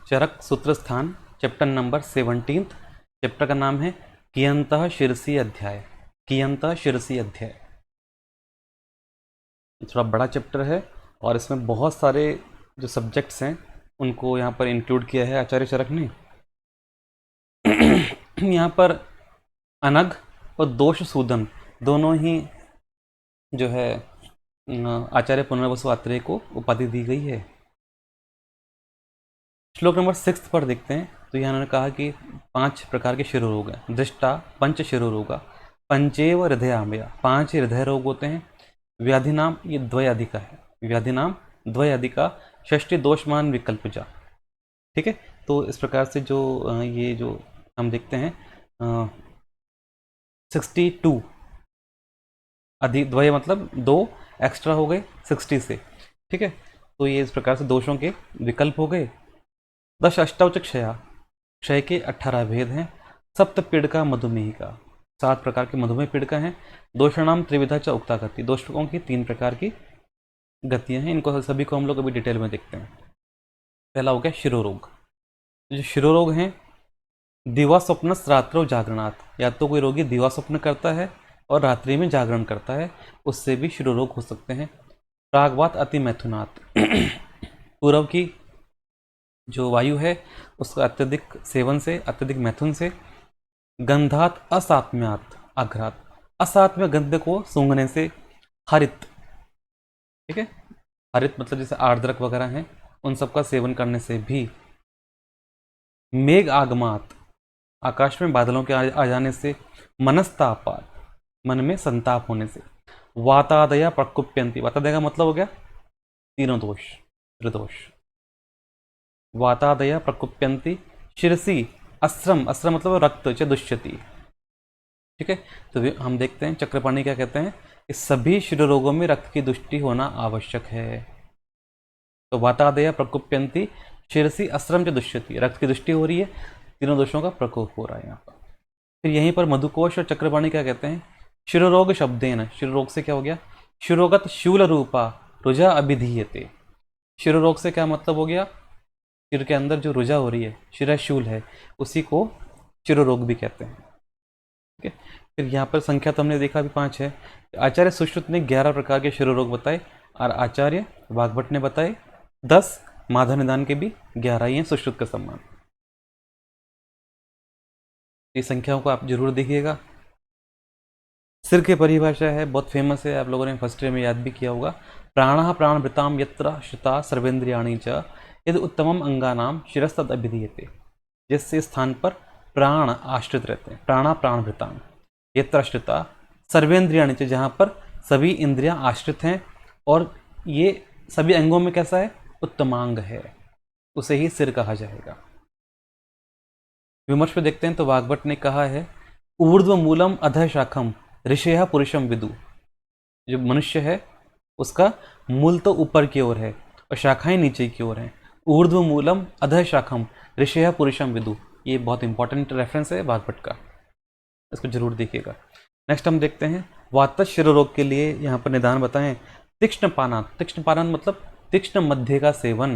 चरक सूत्र स्थान, chapter number 17। Chapter का नाम है कियंतः शिरसी अध्याय। कियंतः शिरसी अध्याय थोड़ा बड़ा चैप्टर है और इसमें बहुत सारे जो सब्जेक्ट्स हैं उनको यहाँ पर इंक्लूड किया है आचार्य चरक ने। यहाँ पर अनग और दोष सूदन दोनों ही जो है आचार्य पुनर्वसु आत्रेय को उपाधि दी गई है। श्लोक नंबर 6 पर देखते हैं तो यहाँ उन्होंने कहा कि 5 प्रकार के शिरोरोग हैं। दृष्टा पंच शिरोरोगा, पंचेव हृदयामया, 5 हृदय रोग होते हैं। व्याधि नाम ये द्वयाधिका है, व्याधि नाम द्वयाधिका, षष्ठी दोषमान विकल्पजा। ठीक है, तो इस प्रकार से जो ये जो हम देखते हैं 62 अधिक द्वय मतलब 2 एक्स्ट्रा हो गए 60 से। ठीक है, तो ये इस प्रकार से दोषों के विकल्प हो गए। दश अष्टाउच क्षया, क्षय के 18 भेद हैं। सप्त पीड़का मधुमेह का, 7 प्रकार के मधुमेह पीड़का हैं। दोषाणाम त्रिविधा च उक्ता गति, दोषों की 3 प्रकार की गतियां हैं। इनको सभी को हम लोग अभी डिटेल में देखते हैं। पहला हो गया शिरोरोग। जो शिरोरोग हैं, दिवा स्वप्न रात्रो जागरणात्, या तो कोई रोगी दिवा स्वप्न करता है और रात्रि में जागरण करता है, उससे भी शिरोरोग हो सकते हैं। प्रागवात अति मैथुनात्, पूर्व की जो वायु है उसका अत्यधिक सेवन से, अत्यधिक मैथुन से। गंधात असात्म्यात आघ्रात, असात्म्य गंध को सूंघने से। हरित, ठीक है, हरित मतलब जैसे आर्द्रक वगैरह हैं उन सब का सेवन करने से भी। मेघ आगमात, आकाश में बादलों के आ जाने से। मनस्तापात, मन में संताप होने से। वातादया प्रकुप्यंती, वातादय का मतलब हो गया तीनों दोष, त्रिदोष। वातादया प्रकुप्यंती, शिरसी अस्रम, अस्रम मतलब रक्त च दुष्यति। ठीक है, तो हम देखते हैं चक्रपाणी क्या कहते हैं कि सभी शिरोरोगों में रक्त की दुष्टि होना आवश्यक है। तो वातादया प्रकुप्यंती शिरसी अस्रम च दुष्यति, रक्त की दुष्टि हो रही है, तीनों दोषों का प्रकोप हो रहा है यहाँ पर। फिर यहीं पर मधुकोश और चक्रपाणी क्या कहते हैं, शिरोरोग शब्देन, शिरोरोग से क्या हो गया, शिरोगत शूल रूपा रुजा अभिधीयते। शिरोरोग से क्या मतलब हो गया, शिर के अंदर जो रुजा हो रही है, शिराशूल है, उसी को शिरोरोग भी कहते हैं। ठीक है, फिर यहाँ पर संख्या तो हमने देखा अभी 5 है। आचार्य सुश्रुत ने 11 प्रकार के शिरोरोग बताए और आचार्य वाग्भट ने बताए 10। माधव निदान के भी 11 ही हैं सुश्रुत का सम्मान। ये संख्याओं को आप जरूर देखिएगा। सिर की परिभाषा है, बहुत फेमस है, आप लोगों ने फर्स्ट ईयर में याद भी किया होगा। प्राण प्राणभृताम यत्र श्रुता सर्वेन्द्रियाणी च यदि उत्तमम अंगानाम शिरस्तद अभिधीयते, जिससे स्थान पर प्राण आश्रित रहते हैं। प्राणा प्राणभृताम यत्र श्रुता सर्वेन्द्रियाणी च, जहाँ पर सभी इंद्रियां आश्रित हैं और ये सभी अंगों में कैसा है, उत्तमांग है, उसे ही सिर कहा जाएगा। विमर्श पे देखते हैं तो वाग्भट ने कहा है ऊर्ध्व मूलम अधः शाखम ऋषय पुरुषम विदु। जो मनुष्य है उसका मूल तो ऊपर की ओर है और शाखाएं नीचे की ओर हैं। ऊर्ध्व मूलम अधः शाखम ऋषय पुरुषम विदु, ये बहुत इंपॉर्टेंट रेफरेंस है वाग्भट का, इसको जरूर देखिएगा। नेक्स्ट हम देखते हैं वात शिरोरोग के लिए यहाँ पर निदान बताएं। तीक्ष्ण पानात, तीक्ष्ण पानात मतलब तीक्ष्ण मध्य का सेवन।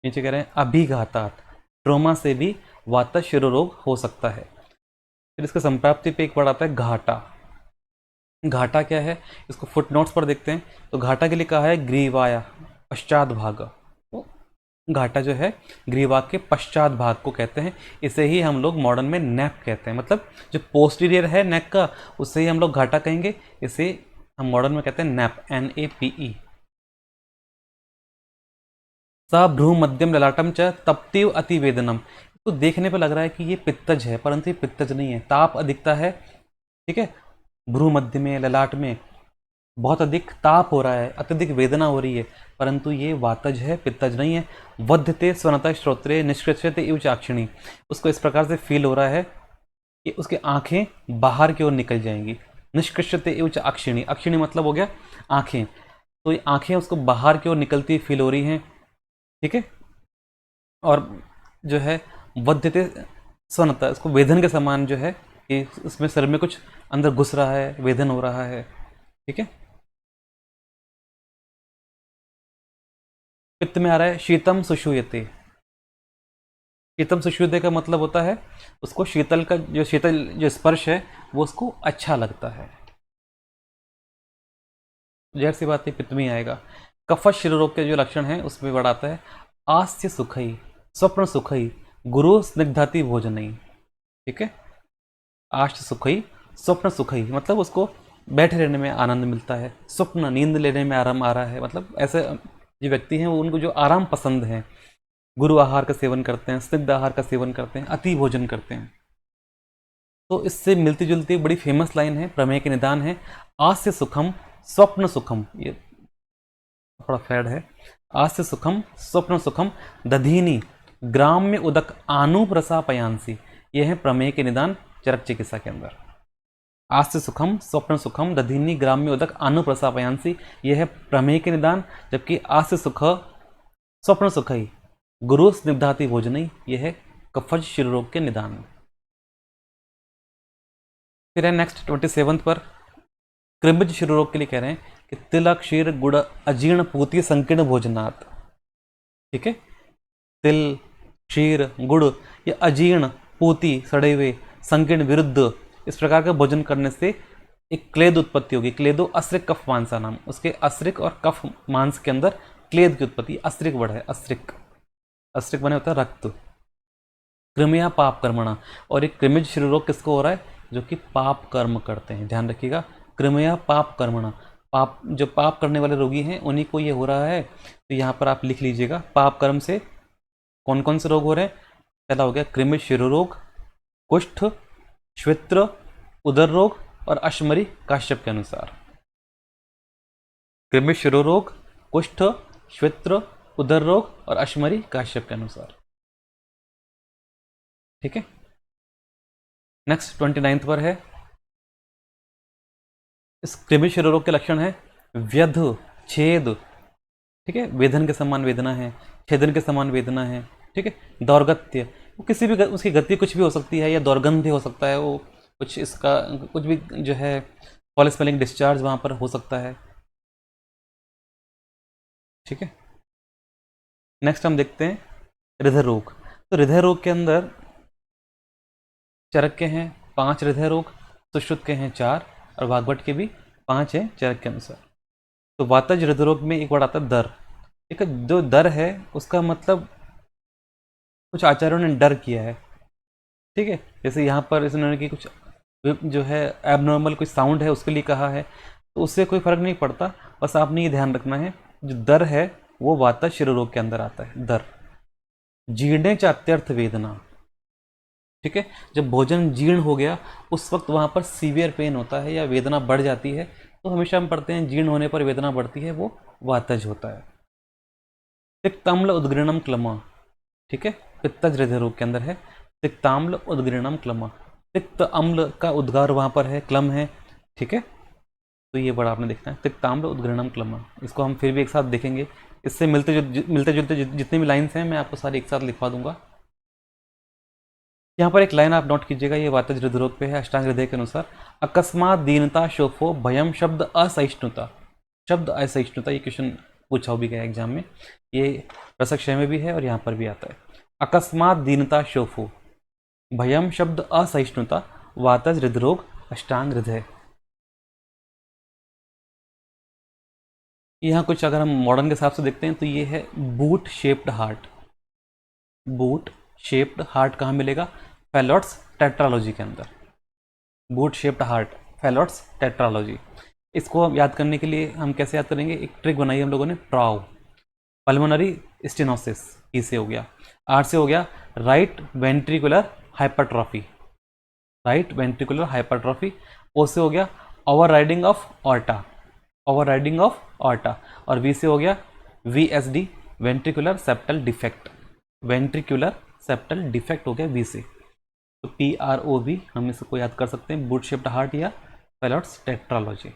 नीचे कह रहे हैं अभिघातात, ट्रोमा से भी वात शिरोरोग हो सकता है। फिर इसके संप्राप्ति पे एक वर्ड आता है घाटा। घाटा क्या है, इसको फुट नोट्स पर देखते हैं तो घाटा के लिए कहा है ग्रीवाया, पश्चात भाग। तो घाटा जो है ग्रीवा के पश्चात भाग को कहते हैं। इसे ही हम लोग मॉडर्न में नेप कहते हैं, मतलब जो पोस्टीरियर है नेक का उससे ही हम लोग घाटा कहेंगे। इसे हम मॉडर्न में कहते हैं नेप, NAPE। स भ्रू मध्यम ललाटम च तप्तीव अतिवेदनम, तो देखने पर लग रहा है कि ये पित्तज है, परंतु ये पित्तज नहीं है, ताप अधिकता है। ठीक है, भ्रू मध्य में, ललाट में बहुत अधिक ताप हो रहा है, अत्यधिक वेदना हो रही है, परंतु ये वातज है, पित्तज नहीं है। वध्यते स्वनता श्रोत्रे निष्कृष्यते इव चाक्षिणी, उसको इस प्रकार से फील हो रहा है कि उसकी आंखें बाहर की ओर निकल जाएंगी। निष्कृष्यते इव चाक्षिणी, अक्षिणी मतलब हो गया आंखें, तो ये आंखें उसको बाहर की ओर निकलती फील हो रही हैं। ठीक है, और जो है वध्यते स्वनता, इसको वेदन के समान जो है कि उसमें सिर में कुछ अंदर घुस रहा है, वेदन हो रहा है। ठीक है, पित्त में आ रहा है शीतम सुषुयते, शीतम सुषुप्ति का मतलब होता है उसको शीतल का शीतल जो स्पर्श है वो उसको अच्छा लगता है। जहर सी बात है, पित्त में आएगा। कफश शिर रोग के जो लक्षण है उसमें बढ़ाता है आस्य सुखई, स्वप्न सुखई, गुरु स्निग्धाति भोजनई। ठीक है, आश्च सुखई, स्वप्न सुखई मतलब उसको बैठे रहने में आनंद मिलता है, स्वप्न नींद लेने में आराम आ रहा है, मतलब ऐसे जो व्यक्ति हैं वो उनको जो आराम पसंद है, गुरु आहार का सेवन करते हैं, स्निग्ध आहार का सेवन करते हैं, अति भोजन करते हैं। तो इससे मिलती जुलती बड़ी फेमस लाइन है, प्रमेय के निदान है, आस्य सुखम स्वप्न सुखम, ये थोड़ा फैड है, आस्य सुखम स्वप्न सुखम दधीनी ग्राम्य उदक आनुप्रसा पयांसी। ये है प्रमेय के निदान चरक चिकित्सा के अंदर। आस्य सुखम स्वप्न सुखम दधीनी ग्राम्य उदक आनुप्रसा पयांसी, यह है प्रमेय के निदान। जबकि आस्य सुख स्वप्न सुखई गुरु स्निग्धाति भोजनई, यह है कफज शिर रोग के निदान। फिर है नेक्स्ट 27 पर कृमिज शिर रोग के लिए कह रहे हैं कि तिल क्षीर गुड़ अजीर्ण पूती संकीर्ण भोजनात्। ठीक है, तिल क्षीर गुड़ या अजीर्ण पूती सड़े हुए संकीर्ण विरुद्ध इस प्रकार का भोजन करने से एक क्लेद उत्पत्ति होगी। क्लेदो अस्रिक कफ मांसा नाम, उसके अस्रिक और कफ मांस के अंदर क्लेद की उत्पत्ति, अस्रिक वर्ड है, अस्रिक, अस्रिक बने होता है रक्त। कृमया पाप कर्मणा, और एक कृमिज शिर रोग किसको हो रहा है, जो कि पाप कर्म करते हैं, ध्यान रखिएगा, कृमया पाप कर्मणा, पाप जो पाप करने वाले रोगी हैं उन्हीं को ये हो रहा है। तो यहाँ पर आप लिख लीजिएगा पाप कर्म से कौन कौन से रोग हो रहे हैं। पहला हो गया कृमिज शिर रोग, कुष्ठ, श्वित्र, उदर रोग और अश्मरी काश्यप के अनुसार। कृमिज शिर रोग, कुष्ठ, श्वित्र, उदर रोग और अश्मरी काश्यप के अनुसार। ठीक है, नेक्स्ट 29 पर है, इस कृमिज शिर रोग के लक्षण है व्यध, छेद, ठीक है, वेदन के समान वेदना है, छेदन के समान वेदना है, ठीक है, दौर्गत्य, वो किसी भी उसकी गति कुछ भी हो सकती है, या दौर्गंध्य हो सकता है, वो कुछ इसका कुछ भी जो है फॉल स्मेलिंग डिस्चार्ज वहां पर हो सकता है। ठीक है, नेक्स्ट हम देखते हैं हृदय रोग। तो हृदय रोग के अंदर चरक के हैं 5 हृदय रोग, सुश्रुत के हैं 4 और वाग्भट के भी 5 हैं चरक के अनुसार। तो वातज हृदय रोग में एक वर्ड आता है दर। ठीक है, जो दर है उसका मतलब कुछ आचार्यों ने डर किया है। ठीक है, जैसे यहाँ पर इन्होंने कि कुछ जो है एबनॉर्मल कुछ साउंड है उसके लिए कहा है, तो उससे कोई फर्क नहीं पड़ता, बस आपने ये ध्यान रखना है जो दर है वो वातज शिर रोग के अंदर आता है, दर। जीर्णे चात्यर्थ वेदना, ठीक है, जब भोजन जीर्ण हो गया उस वक्त वहां पर सीवियर पेन होता है या वेदना बढ़ जाती है, तो हमेशा हम पढ़ते हैं जीर्ण होने पर वेदना बढ़ती है, वो वातज होता है। तिक्ताम्ल उद्गीर्णम क्लमा, ठीक है, पित्तज हृदय रोग के अंदर है तिक्ताम्ल उद्गीर्णम क्लमा, तिक्त अम्ल का उद्गार वहां पर है, क्लम है। ठीक है, तो ये बड़ा आपने देखना है तिक्ताम्ल उद्गीर्णम क्लमा, इसको हम फिर भी एक साथ देखेंगे, इससे मिलते जुलते जितनी भी लाइन्स हैं मैं आपको सारी एक साथ लिखवा दूंगा। यहाँ पर एक लाइन आप नोट कीजिएगा, ये वातज हृदय रोग पे है, अष्टांग हृदय के अनुसार। अकस्मात दीनता शोफो भयम शब्द असहिष्णुता, शब्द असहिष्णुता, ये क्वेश्चन पूछा भी गया एग्जाम में, ये रसक क्षय में भी है और यहाँ पर भी आता है। अकस्मात दीनता शोफो भयम शब्द असहिष्णुता, वातज हृदय रोग, अष्टांग हृदय। यहाँ कुछ अगर हम मॉडर्न के हिसाब से देखते हैं तो ये है boot shaped heart. Boot shaped heart कहाँ मिलेगा, फैलोट्स टेट्रालॉजी के अंदर। Boot shaped heart, Fallot's tetralogy. इसको याद करने के लिए हम कैसे याद करेंगे, एक ट्रिक बनाई हम लोगों ने, ट्राउ। पल्मोनरी स्टेनोसिस, ई से हो गया, आर से हो गया right ventricular hypertrophy, right ventricular hypertrophy. O से हो गया overriding of aorta, overriding of aorta. और वी से हो गया VSD, ventricular septal defect, ventricular septal defect हो गया वी से। तो PROV हम इसको याद कर सकते हैं, बूट शेप्ड हार्ट या फैलोट्स टेट्रालॉजी।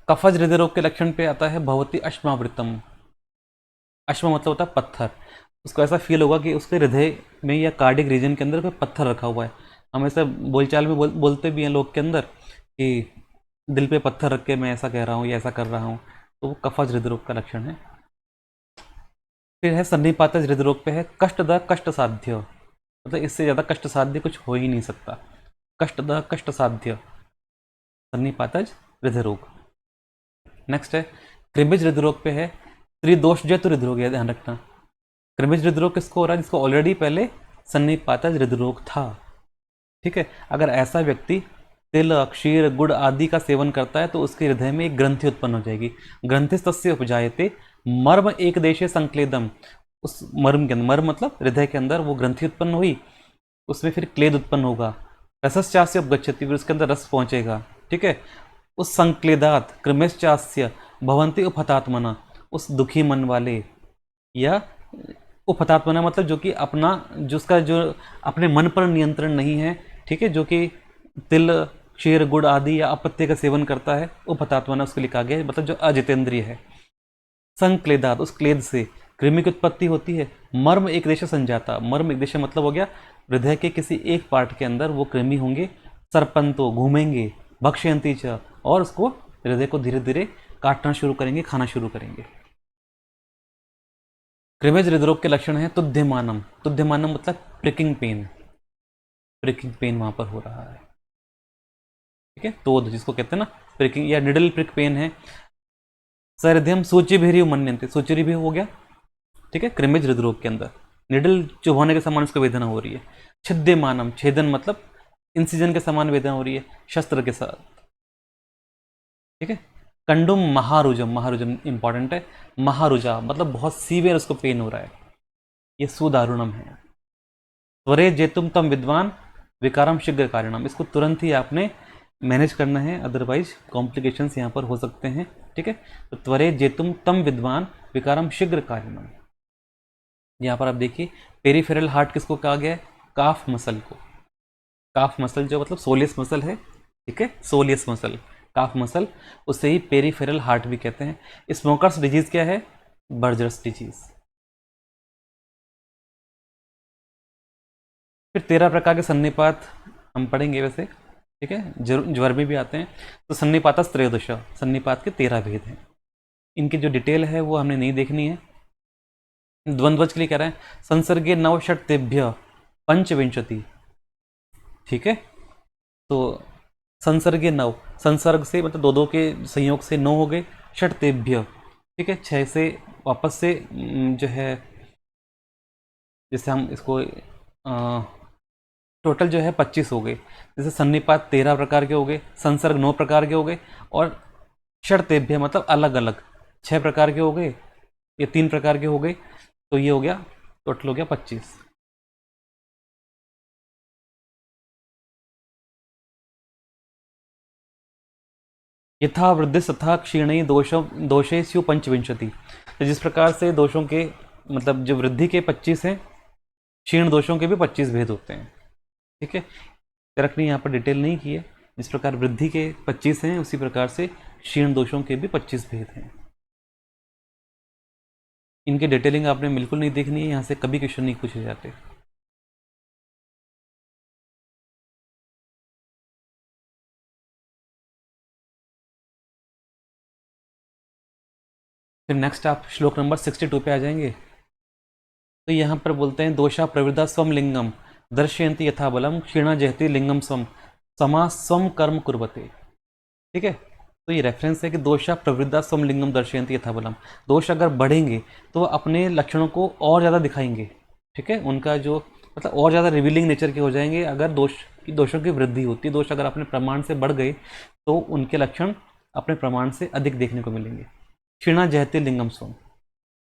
कफज हृदय रोग के लक्षण पे आता है भवती अश्मावृतम। अश्मा मतलब होता है पत्थर, उसको ऐसा फील होगा कि उसके हृदय में या कार्डिक रीजन के अंदर कोई पत्थर रखा हुआ है। हम ऐसा बोलचाल में बोलते भी हैं लोग के अंदर कि दिल पे पत्थर रख के मैं ऐसा कह रहा हूँ या ऐसा कर रहा हूँ, तो वो कफज हृदय रोग का लक्षण है। फिर है सन्निपात हृदय पे है कष्टद कष्ट साध्य, मतलब इससे ज़्यादा कष्ट साध्य कुछ हो ही नहीं सकता। कष्टद कष्ट साध्य सन्निपातज हृदय रोग। नेक्स्ट है कृमिज हृदय रोग पे है त्रिदोष जय, तो हृदय रोग है, ध्यान रखना। कृमिज हृदय रोग किसको हो रहा है? जिसको ऑलरेडी पहले सन्निपातज हृदय रोग था। ठीक है, अगर ऐसा व्यक्ति तिल क्षीर गुड़ आदि का सेवन करता है तो उसके हृदय में एक ग्रंथि उत्पन्न हो जाएगी। ग्रंथिस्तस्य उपजायते मर्म एक देशे संक्लेदम, उस मर्म के अंदर, मर्म मतलब हृदय के अंदर वो ग्रंथि उत्पन्न हुई, उसमें फिर क्लेद उत्पन्न होगा। रसश्चास्य उपगच्छति, फिर उसके अंदर रस पहुंचेगा। ठीक है, उस संक्लेदात क्रमेश्चास्य भवंती उपहतात्मना, उस दुखी मन वाले या उपहतात्मना मतलब जो कि अपना, जो उसका जो अपने मन पर नियंत्रण नहीं है, ठीक है, जो कि तिल क्षीर गुड़ आदि या अपत्य का सेवन करता है, उपहतात्मना उसको लिखा गया है, मतलब जो अजितेंद्रिय है। संक्लेदात, उस क्लेद से कृमि की उत्पत्ति होती है। मर्म एक देश संजाता, मर्म एक देश मतलब हो गया हृदय के किसी एक पार्ट के अंदर वो कृमि होंगे। सरपंतो घूमेंगे, भक्ष्यंती च, और उसको हृदय को धीरे धीरे काटना शुरू करेंगे, खाना शुरू करेंगे। कृमिज हृदरोग के लक्षण है तुद्यमानम, तुद्यमानम मतलब प्रिकिंग पेन, प्रिकिंग पेन वहां पर हो रहा है। ठीक है, तो जिसको कहते हैं ना प्रिकिंग या निडल प्रिक पेन है। सर्ध्यम सूचि भी मनते, सूचि भी हो गया। ठीक है, कृमिज हृदरोग के अंदर निडल चुभाने के समान उसको वेदना हो रही है। छिद्यमानम, छेदन मतलब इंसिजन के समान वेदना हो रही है शस्त्र के साथ। ठीक है, कंडुम महारुजम, महारुजम इंपॉर्टेंट है। महारुजा मतलब बहुत सीवियर उसको पेन हो रहा है, ये सुदारुणम है। त्वरे जेतुम तम विद्वान विकारम शीघ्र कारिणम, इसको तुरंत ही आपने मैनेज करना है, अदरवाइज कॉम्प्लिकेशंस यहाँ पर हो सकते हैं। ठीक है, तो त्वरे जेतुम तम विद्वान विकारम शीघ्र कारिणम। यहाँ पर आप देखिए पेरीफेरल हार्ट किसको कहा गया है? काफ मसल को। काफ मसल जो मतलब सोलियस मसल है, ठीक है, सोलियस मसल, काफ मसल, उसे ही पेरीफेरल हार्ट भी कहते हैं। स्मोकर्स डिजीज क्या है? Buerger's disease. फिर 13 प्रकार के सन्निपात हम पढ़ेंगे वैसे, ठीक है, ज्वर में भी आते हैं। तो सन्निपात त्रयोदश, सन्निपात के 13 भेद हैं। इनकी जो डिटेल है वो हमने नहीं देखनी है। द्वंद्वज के लिए कह रहे हैं संसर्गे नवषट्तेभ्य पंचविंशति। ठीक है, तो संसर्गे नव, संसर्ग से मतलब दो दो के संयोग से 9 हो गए। षट्तेभ्य, ठीक है, 6 से वापस से जो है, जैसे हम इसको टोटल जो है 25 हो गए। जैसे सन्निपात 13 प्रकार के हो गए, संसर्ग 9 प्रकार के हो गए, और षट्तेभ्य मतलब अलग अलग 6 प्रकार के हो गए, ये 3 प्रकार के हो गए, तो ये हो गया, टोटल हो गया 25। यथा वृद्धि तथा क्षीण दोषे स्यु पंचविंशति, तो जिस प्रकार से दोषों के मतलब जो वृद्धि के 25 हैं, क्षीण दोषों के भी 25 भेद होते हैं। ठीक है, करेक्ट नहीं, यहाँ पर डिटेल नहीं की है। जिस प्रकार वृद्धि के 25 हैं उसी प्रकार से क्षीण दोषों के भी 25 भेद हैं। इनकी डिटेलिंग आपने बिल्कुल नहीं देखनी है, यहाँ से कभी क्वेश्चन नहीं पूछे जाते। फिर नेक्स्ट आप श्लोक नंबर 62 पे आ जाएंगे। तो यहाँ पर बोलते हैं दोषा प्रवृद्धा स्वम लिंगम दर्शयंती यथा बलम क्षीणा जहती लिंगम स्वम समा स्वम कर्म कुर्वते। ठीक है, तो ये रेफरेंस है कि दोषा प्रवृद्धा स्वम लिंगम दर्शयंती यथा बलम, दोष अगर बढ़ेंगे तो वो अपने लक्षणों को और ज़्यादा दिखाएंगे। ठीक है, उनका जो मतलब और ज़्यादा रिवीलिंग नेचर के हो जाएंगे अगर दोषों की वृद्धि होती है। दोष अगर अपने प्रमाण से बढ़ गए तो उनके लक्षण अपने प्रमाण से अधिक देखने को मिलेंगे। क्षीणा जहते लिंगम स्वम,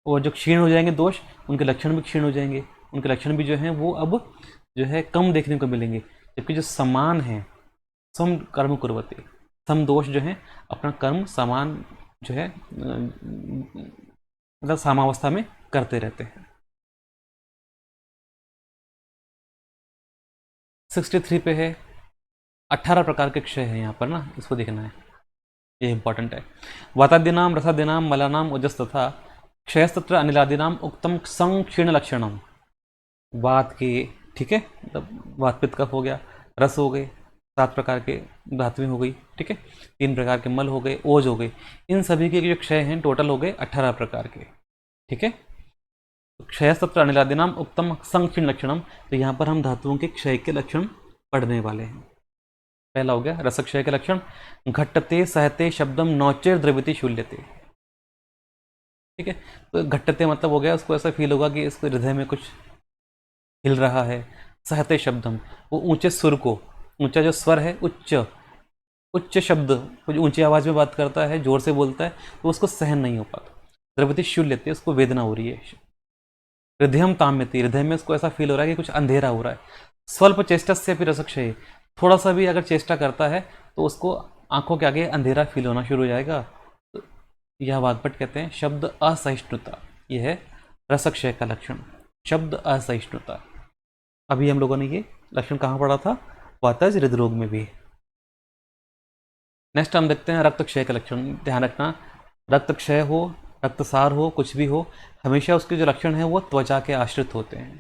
और जो क्षीण हो जाएंगे दोष, उनके लक्षण भी क्षीण हो जाएंगे, उनके लक्षण भी जो हैं वो अब जो है कम देखने को मिलेंगे। जबकि जो समान है सम कर्म कुर्वते, सम दोष जो है अपना कर्म समान जो है मतलब सामावस्था में करते रहते हैं। 63 पे है 18 प्रकार के क्षय है यहाँ पर ना, इसको देखना है, ये इंपॉर्टेंट है। वातादिनाम रसादिनाम मलानाम ओजस तथा क्षयस्तत्र अनिलादिनाम उक्तम संक्षीण लक्षणम, वात के, ठीक है, मतलब वात पित्त कफ हो गया, रस हो गए, 7 प्रकार के धातुएं हो गई, ठीक है, 3 प्रकार के मल हो गए, ओज हो गए, इन सभी के जो क्षय हैं टोटल हो गए 18 प्रकार के। ठीक है, क्षयस्तत्र अनिलादीनाम उत्तम संक्षीण लक्षणम। तो यहाँ पर हम धातुओं के क्षय के लक्षण पढ़ने वाले हैं। पहला हो गया रसक्षय के लक्षण, घट्टते सहते शब्दम नौचेर द्रव्यति शूल्यते। ठीक है, तो घट्टते मतलब हो गया उसको ऐसा फील होगा कि इसको हृदय में कुछ हिल रहा है। सहते शब्दम, वो ऊंचे सुर को, ऊंचा जो स्वर है, उच्च उच्च शब्द, कुछ ऊंची आवाज में बात करता है, जोर से बोलता है, तो उसको सहन नहीं हो पाता। द्रव्यति शूल्यते, उसको वेदना हो रही है। हृदयम ताम्यति, हृदय में उसको ऐसा फील हो रहा है कि कुछ अंधेरा हो रहा है। स्वल्प चेष्टस्य फिर रसक्षय, थोड़ा सा भी अगर चेष्टा करता है तो उसको आंखों के आगे अंधेरा फील होना शुरू हो जाएगा। तो यह वाग्भट कहते हैं शब्द असहिष्णुता, यह है रसक्षय का लक्षण, शब्द असहिष्णुता। अभी हम लोगों ने ये लक्षण कहाँ पढ़ा था? वातज हृदरोग में भी। नेक्स्ट हम देखते हैं रक्तक्षय का लक्षण। ध्यान रखना, रक्तक्षय हो, रक्तसार हो, कुछ भी हो, हमेशा उसके जो लक्षण है वो त्वचा के आश्रित होते हैं।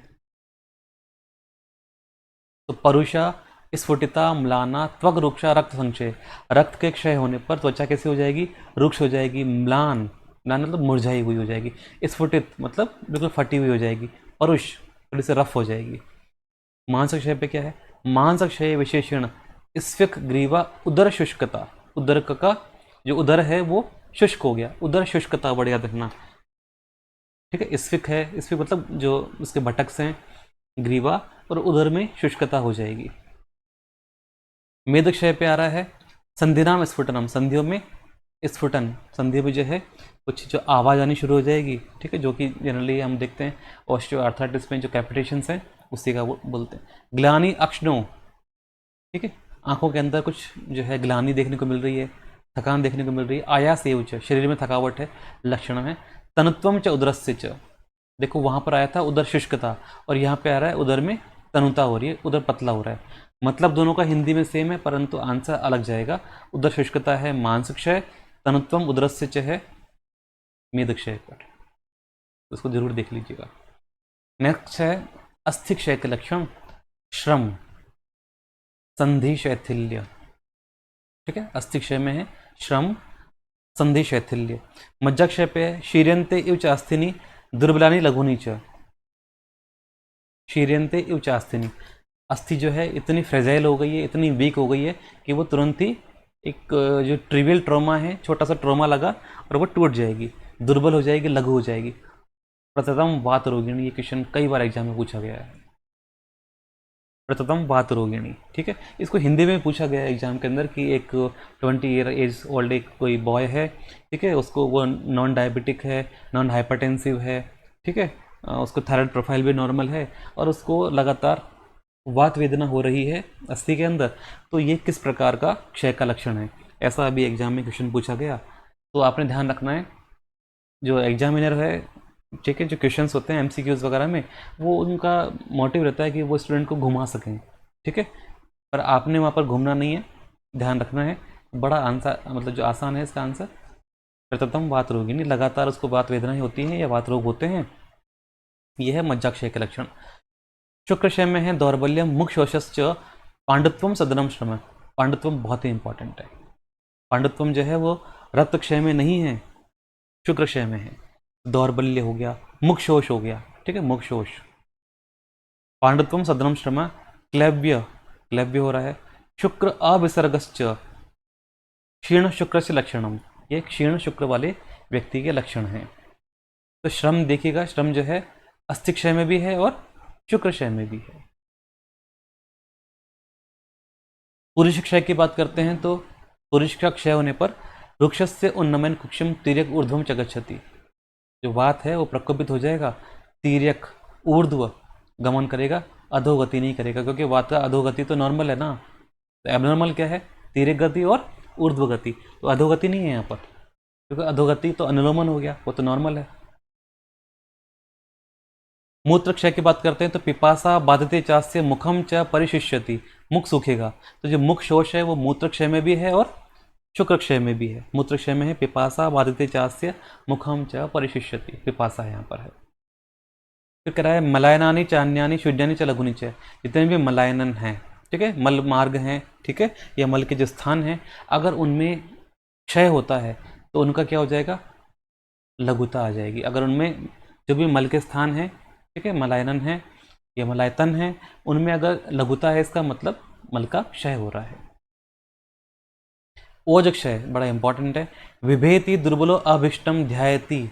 तो परुषा, स्फुटिता, म्लाना, त्वग रुक्षा, रक्त संक्षय। रक्त के क्षय होने पर त्वचा कैसी हो जाएगी? रुक्ष हो जाएगी। म्लान, म्लान मतलब मुरझाई हुई हो जाएगी। स्फुटित मतलब बिल्कुल फटी हुई हो जाएगी। परुष, थोड़ी सी रफ हो जाएगी। मांस क्षय पे क्या है? मांस क्षय विशेषण स्फिक ग्रीवा उदर शुष्कता। उदर का जो उदर है वो शुष्क हो गया, उदर शुष्कता बढ़ गया, देखना। ठीक है, स्फिक है, स्फिक मतलब जो उसके भटक से ग्रीवा और उदर में शुष्कता हो जाएगी। मेद क्षय पे आ रहा है संधिनाम स्फुटनम, संधियों में स्फुटन, संधि में जो है कुछ जो आवाज़ आनी शुरू हो जाएगी। ठीक है, जो कि जनरली हम देखते हैं ऑस्टियो आर्थराइटिस में जो कैपिटेशंस हैं उसी का वो बोलते हैं। ग्लानि अक्ष्णो, ठीक है, आंखों के अंदर कुछ जो है ग्लानि देखने को मिल रही है, थकान देखने को मिल रही है। आयास एवच, शरीर में थकावट है, लक्षण है। तनुत्वम च उदरस्य च, देखो वहां पर आया था उदर शुष्कता, और यहाँ पे आ रहा है उदर में तनुता हो रही है, उदर पतला हो रहा है। मतलब दोनों का हिंदी में सेम है परंतु आंसर अलग जाएगा। उदर शुष्कता है मांस क्षय, तनुत्वम उदरस्य च है मेद क्षय पर, उसको जरूर देख लीजिएगा। नेक्स्ट है अस्थि क्षय के लक्षण, श्रम, संधि शैथिल्य। ठीक है, अस्थि क्षय में है श्रम, संधि शैथिल्य। मज्जा क्षय पे है शीर्यन्ते इव चास्थिनी दुर्बलानी लघुनी च। शीर्यन्ते इव चास्थिनी, अस्थि जो है इतनी फ्रेजाइल हो गई है, इतनी वीक हो गई है कि वो तुरंत ही एक जो ट्रिवियल ट्रॉमा है, छोटा सा ट्रॉमा लगा और वो टूट जाएगी, दुर्बल हो जाएगी, लघु हो जाएगी। प्रथम वात रोगिणी, ये क्वेश्चन कई बार एग्जाम में पूछा गया है। प्रथम वात रोगिणी, ठीक है, इसको हिंदी में पूछा गया है एग्जाम के अंदर कि एक 20 ईयर एज ओल्ड एक कोई बॉय है, ठीक है, उसको वो नॉन डायबिटिक है, नॉन हाइपरटेंसिव है, ठीक है, उसको थायराइड प्रोफाइल भी नॉर्मल है और उसको लगातार वात वेदना हो रही है अस्थि के अंदर, तो ये किस प्रकार का क्षय का लक्षण है? ऐसा अभी एग्जाम में क्वेश्चन पूछा गया। तो आपने ध्यान रखना है, जो एग्जामिनर है, ठीक है, जो क्वेश्चंस होते हैं एमसीक्यूज वगैरह में, वो उनका मोटिव रहता है कि वो स्टूडेंट को घुमा सकें, ठीक है, पर आपने वहाँ पर घूमना नहीं है, ध्यान रखना है। बड़ा आंसर मतलब जो आसान है इसका आंसर प्रथम वात रोगिणी, लगातार उसको वात वेदना ही होती है या वात रोग होते हैं, यह है मज्जाक्षय के लक्षण। शुक्रक्षय में है दौर्बल्यम मुख शोषश्च पांडुत्वम सदनम श्रम। पांडुत्वम बहुत ही इंपॉर्टेंट है। पांडुत्वम जो है वो रक्तक्षय में नहीं है, शुक्रक्षय में है। दौर्बल्य हो गया, मुख शोष हो गया, ठीक है, मुख शोष। पांडुत्वम सदनम श्रम, क्लैव्य, क्लैव्य हो रहा है। शुक्र अविसर्गश्च क्षीण शुक्र से लक्षणम, ये क्षीण शुक्र वाले व्यक्ति के लक्षण हैं। तो श्रम देखिएगा, श्रम जो है अस्थिक्षय में भी है और शुक्रक्षय में भी है। पुरुष क्षय की बात करते हैं तो पुरुष का क्षय होने पर वृक्षस्य उन्नमन कुक्षम तिर्यक ऊर्ध्वम च गच्छति, जो वात है वो प्रकोपित हो जाएगा, तिर्यक ऊर्ध्व गमन करेगा, अधोगति नहीं करेगा, क्योंकि वात का अधोगति तो नॉर्मल है ना, तो एबनॉर्मल क्या है? तिर्यक गति और ऊर्ध्व गति, तो अधोगति नहीं है यहाँ पर, क्योंकि अधोगति तो अनुलोमन हो गया, वो तो नॉर्मल है। मूत्र क्षय की बात करते हैं तो पिपासा बाधते चास्य मुखम च परिशिष्यति, मुख सूखेगा। तो जो मुख शोष है वो मूत्र क्षय में भी है और शुक्र क्षय में भी है। मूत्र क्षय में है पिपासा बाधते चास्य मुखम च परिशिष्यति, पिपासा यहाँ पर है। फिर कह रहा है मलायनानी चान्यानी शून्यानी च लघुनी च, जितने भी मलायनन हैं, ठीक है, मल मार्ग हैं, ठीक है, या मल के जो स्थान हैं, अगर उनमें क्षय होता है तो उनका क्या हो जाएगा? लघुता आ जाएगी। अगर उनमें जो भी मल के स्थान है, ठीक है, मलायनन है या मलायतन है, उनमें अगर लघुता है इसका मतलब मल का क्षय हो रहा है। ओज क्षय बड़ा इंपॉर्टेंट है। विभेति दुर्बलो अभिष्टम ध्यायति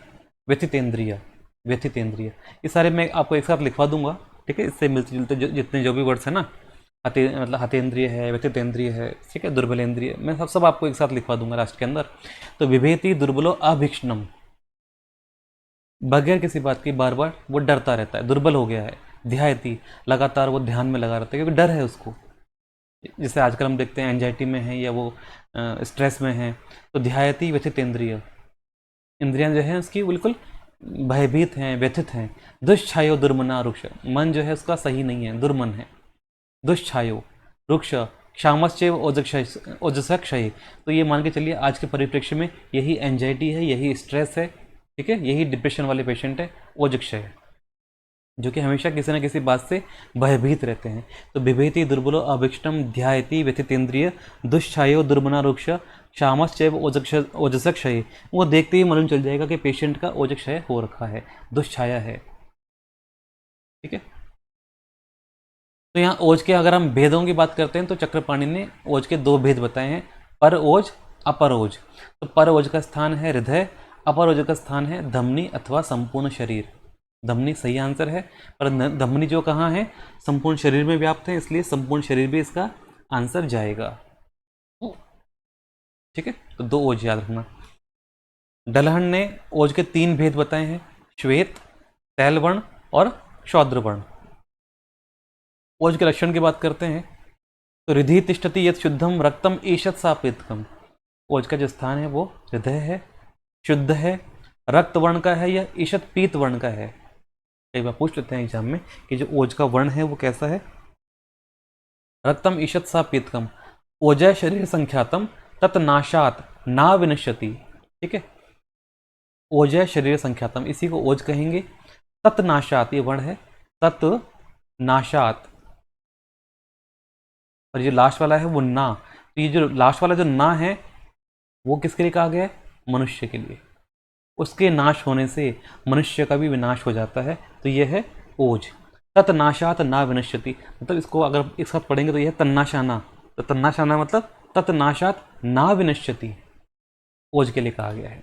व्यथितेंद्रिय, व्यथितेंद्रिय, ये सारे मैं आपको एक साथ लिखवा दूंगा, ठीक है, इससे मिलते जुलते जितने जो भी वर्ड्स है ना, मतलब हतेंद्रिय है, व्यथितेंद्रिय है, ठीक है, दुर्बलेंद्रिय, मैं सब आपको एक साथ लिखवा दूंगा लास्ट के अंदर। तो विभेति दुर्बलो अभिष्टम, बगैर किसी बात की बार बार वो डरता रहता है, दुर्बल हो गया है। ध्यायति, लगातार वो ध्यान में लगा रहता है क्योंकि डर है उसको, जैसे आजकल हम देखते हैं एंजाइटी में है या वो स्ट्रेस में है, तो ध्यायति व्यथितेंद्रिय, इंद्रियां जो है उसकी बिल्कुल भयभीत हैं, व्यथित हैं। दुष्छायो दुर्मना रुक्ष, मन जो है उसका सही नहीं है, दुर्मन है। दुष्छायो रुक्ष क्षामश्चैव ओजसा क्षय, तो ये मान के चलिए आज के परिप्रेक्ष्य में यही एंजाइटी है, यही स्ट्रेस है, ठीक है, यही डिप्रेशन वाले पेशेंट है, ओज क्षय, जो कि हमेशा किसी न किसी बात से भयभीत रहते हैं। तो बिभेति दुर्बलो अभिष्टम ध्यायति व्यथितेंद्रिय दुष्छायो दुर्मना रुक्ष क्षामश्चैव ओजसा क्षय, वो देखते ही मालूम चल जाएगा कि पेशेंट का ओज क्षय हो रखा है, दुष्छाया है, ठीक है। तो यहाँ ओज के अगर हम भेदों की बात करते हैं तो चक्रपाणि ने ओज के दो भेद बताए हैं, पर ओज, अपर ओज। तो पर ओज का स्थान है हृदय, अपर ओज का स्थान है धमनी अथवा संपूर्ण शरीर। धमनी सही आंसर है, पर धमनी जो कहाँ है, संपूर्ण शरीर में व्याप्त है, इसलिए संपूर्ण शरीर भी इसका आंसर जाएगा, ठीक है। तो दो ओज याद रखना। डलहन ने ओज के तीन भेद बताए हैं, श्वेत, तैलवर्ण और शौद्रवर्ण। ओज के लक्षण की बात करते हैं तो रिधि तिष्ठति यत् शुद्धम रक्तम ईशत सापेतकम, ओज का जो स्थान है वो हृदय है, शुद्ध है, रक्त वर्ण का है या ईशत पीत वर्ण का है। कई बार पूछ लेते हैं एग्जाम में कि जो ओज का वर्ण है वो कैसा है। रक्तम ईशत सापेतकम ओजय शरीर संख्यातम तत् नाशात ना विनश्यति, ठीक है, ओजय शरीर संख्यातम, इसी को ओज कहेंगे। तत् नाशात ये वर्ण है, तत् नाशात, और ये लास्ट वाला है वो ना, तो ये जो लास्ट वाला जो ना है वो किसके लिए कहा गया है, मनुष्य के लिए, उसके नाश होने से मनुष्य का भी विनाश हो जाता है, तो ये है ओज। तत्नाशात ना विनश्यति, मतलब इसको अगर एक साथ पढ़ेंगे तो यह है तन्नाशाना, तो तन्नाशाना मतलब तत्नाशात ना विनश्यति, ओज के लिए कहा गया है।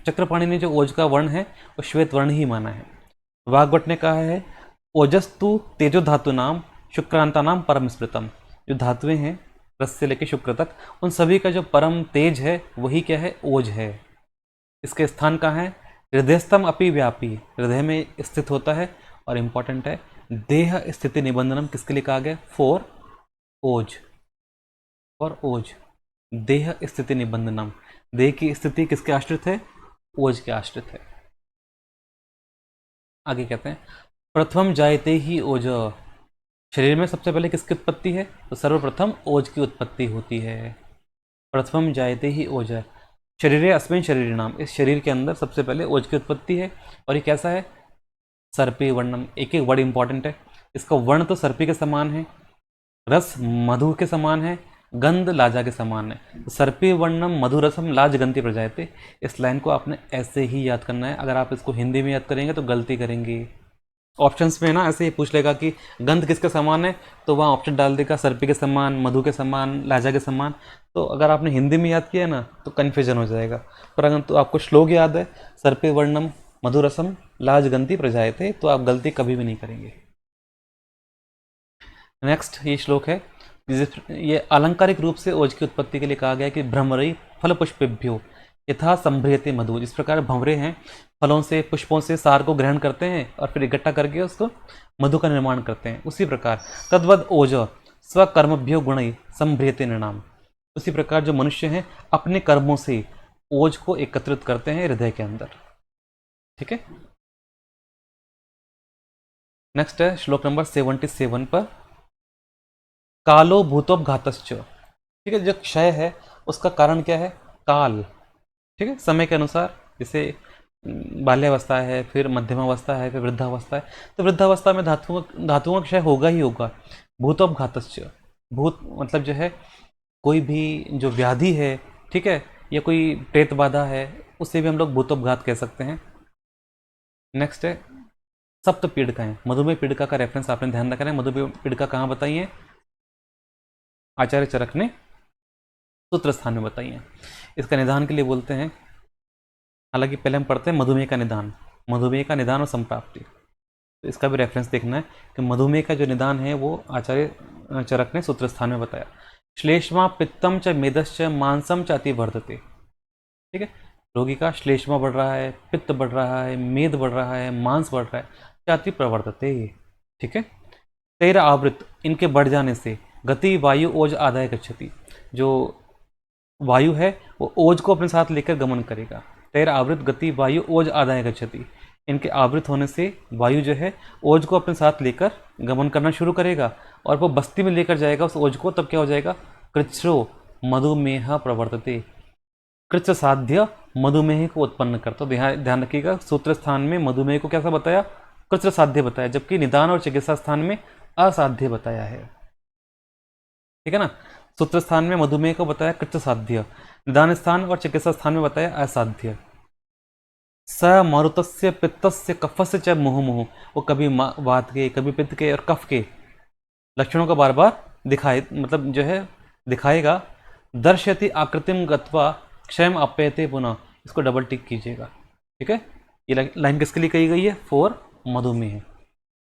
चक्रपाणि ने जो ओज का वर्ण है वो श्वेत वर्ण ही माना है। वाग्भट ने कहा है ओजस्तु तेजो धातु नाम शुक्रांता नाम परम स्मृतम, जो धातुएं हैं रस से लेकर शुक्र तक, उन सभी का जो परम तेज है वही क्या है, ओज है। इसके स्थान कहाँ है, हृदयस्थम अपि व्यापी, हृदय में स्थित होता है। और इंपॉर्टेंट है देह स्थिति निबंधनम, किसके लिए कहा गया, फॉर ओज, फॉर ओज, देह स्थिति निबंधनम, देह की स्थिति किसके आश्रित है, ओज के आश्रित है। आगे कहते हैं प्रथम जायते ही ओज, शरीर में सबसे पहले किसकी उत्पत्ति है, तो सर्वप्रथम ओज की उत्पत्ति होती है। प्रथम जायते ही ओज, शरीर अस्मिन शरीर नाम, इस शरीर के अंदर सबसे पहले ओज की उत्पत्ति है। और ये कैसा है, सर्पी वर्णम, एक एक वर्ड इंपॉर्टेंट है। इसका वर्ण तो सर्पी के समान है, रस मधु के समान है, गंध लाजा के समान है। तो सर्पी वर्णम मधुरसम लाज गंति प्रजायते, इस लाइन को आपने ऐसे ही याद करना है। अगर आप इसको हिंदी में याद करेंगे तो गलती करेंगे। ऑप्शंस में ना ऐसे ही पूछ लेगा कि गंध किसके समान है, तो वहाँ ऑप्शन डाल देगा सर्पी के समान, मधु के समान, लाजा के समान। तो अगर आपने हिंदी में याद किया ना तो कन्फ्यूजन हो जाएगा। पर अगर तो आपको श्लोक याद है सर्पे वर्णम मधुरसम लाज गंति प्रजायते, तो आप गलती कभी भी नहीं करेंगे। नेक्स्ट ये श्लोक है, ये अलंकारिक रूप से ओज की उत्पत्ति के लिए कहा गया कि भ्रमरी फल पुष्पेभ्यो यथा संभ्रियते मधु, जिस प्रकार भंवरे हैं फलों से पुष्पों से सार को ग्रहण करते हैं और फिर इकट्ठा करके उसको मधु का निर्माण करते हैं, उसी प्रकार तद्वद ओज स्वकर्मभ्यो गुण संभ्रियते नृणाम, उसी प्रकार जो मनुष्य हैं अपने कर्मों से ओज को एकत्रित करते हैं हृदय के अंदर, ठीक है। नेक्स्ट है श्लोक नंबर 77 पर, कालो भूतोपघातश्च, ठीक है, जो क्षय है उसका कारण क्या है, काल, ठीक है, समय के अनुसार, जैसे बाल्यावस्था है, फिर मध्यमावस्था है, फिर वृद्धावस्था है। तो वृद्धावस्था में धातुओं का क्षय होगा ही होगा। भूतोपघातश्च, भूत मतलब जो है कोई भी जो व्याधि है, ठीक है, या कोई प्रेत बाधा है, उससे भी हम लोग भूतोपघात कह सकते हैं। नेक्स्ट है सप्त पीड़िकाएं। मधुमेह पीड़िका का रेफरेंस आपने ध्यान रखना है। मधुमेह पीड़िका कहाँ बताई है? आचार्य चरक ने सूत्र स्थान में बताई है। इसका निदान के लिए बोलते हैं, हालांकि पहले हम पढ़ते हैं मधुमेह का निदान, मधुमेह का निदान और संप्राप्ति। तो इसका भी रेफरेंस देखना है कि मधुमेह का जो निदान है वो आचार्य चरक ने सूत्र स्थान में बताया। श्लेष्मा पित्तम च मेदश्च मांसम च अति वर्धते। ठीक है, रोगी का श्लेष्मा बढ़ रहा है, पित्त बढ़ रहा है, मेद बढ़ रहा है, मांस बढ़ रहा है, जाति प्रवर्तते। ठीक है, तेरह आवृत, इनके बढ़ जाने से गति वायु ओज आदाय गच्छति, जो वायु है वो ओज को अपने साथ लेकर गमन करेगा। तेरह आवृत गति वायु ओज आदाय गच्छति, इनके आवृत होने से वायु जो है ओज को अपने साथ लेकर गमन करना शुरू करेगा और वो बस्ती में लेकर जाएगा उस ओज को। तब क्या हो जाएगा? कृच्छ्रो मधुमेह प्रवर्तते, कृच्छ साध्य मधुमेह को उत्पन्न करता। ध्यान रखिएगा, सूत्र स्थान में मधुमेह को कैसा बताया? कृच्छ साध्य बताया, जबकि निदान और चिकित्सा स्थान में असाध्य बताया है। ठीक है ना, सूत्र स्थान में मधुमेह को बताया कृच्छ साध्य, निदान स्थान और चिकित्सा स्थान में बताया असाध्य। स मारुतस्य पित्तस्य कफस्य च मुहुर्मुहुः, वो कभी वात के, कभी पित्त के और कफ के लक्षणों का बार बार दिखाए, मतलब जो है दिखाएगा। दर्शयति आकृतिम गत्वा क्षयम आप्यते पुनः, इसको डबल टिक कीजिएगा। ठीक है, ये लाइन किसके लिए कही गई है? फॉर मधुमेह।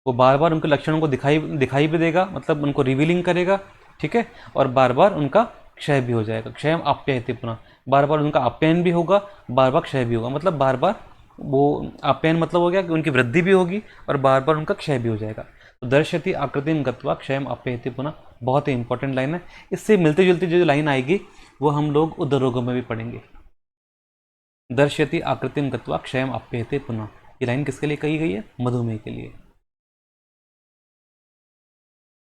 वो बार बार उनके लक्षणों को दिखाई भी देगा, मतलब उनको रिवीलिंग करेगा। ठीक है, और बार बार उनका क्षय भी हो जाएगा। क्षयम आप्यायते पुनः, बार बार उनका आप्यायन भी होगा, बार बार क्षय भी होगा। मतलब बार बार वो आप्यायन मतलब हो गया कि उनकी वृद्धि भी होगी और बार बार उनका क्षय भी हो जाएगा। तो दर्शयति आकृतिम गत्वा क्षयम आप्यायते पुनः बहुत ही इंपॉर्टेंट लाइन है। इससे मिलती जुलती जो लाइन आएगी वो हम लोग उदर रोगों में भी पढ़ेंगे। दर्शयति आकृतिम गत्वा क्षयम आप्यायते पुनः, ये लाइन किसके लिए कही गई है? मधुमेह के लिए।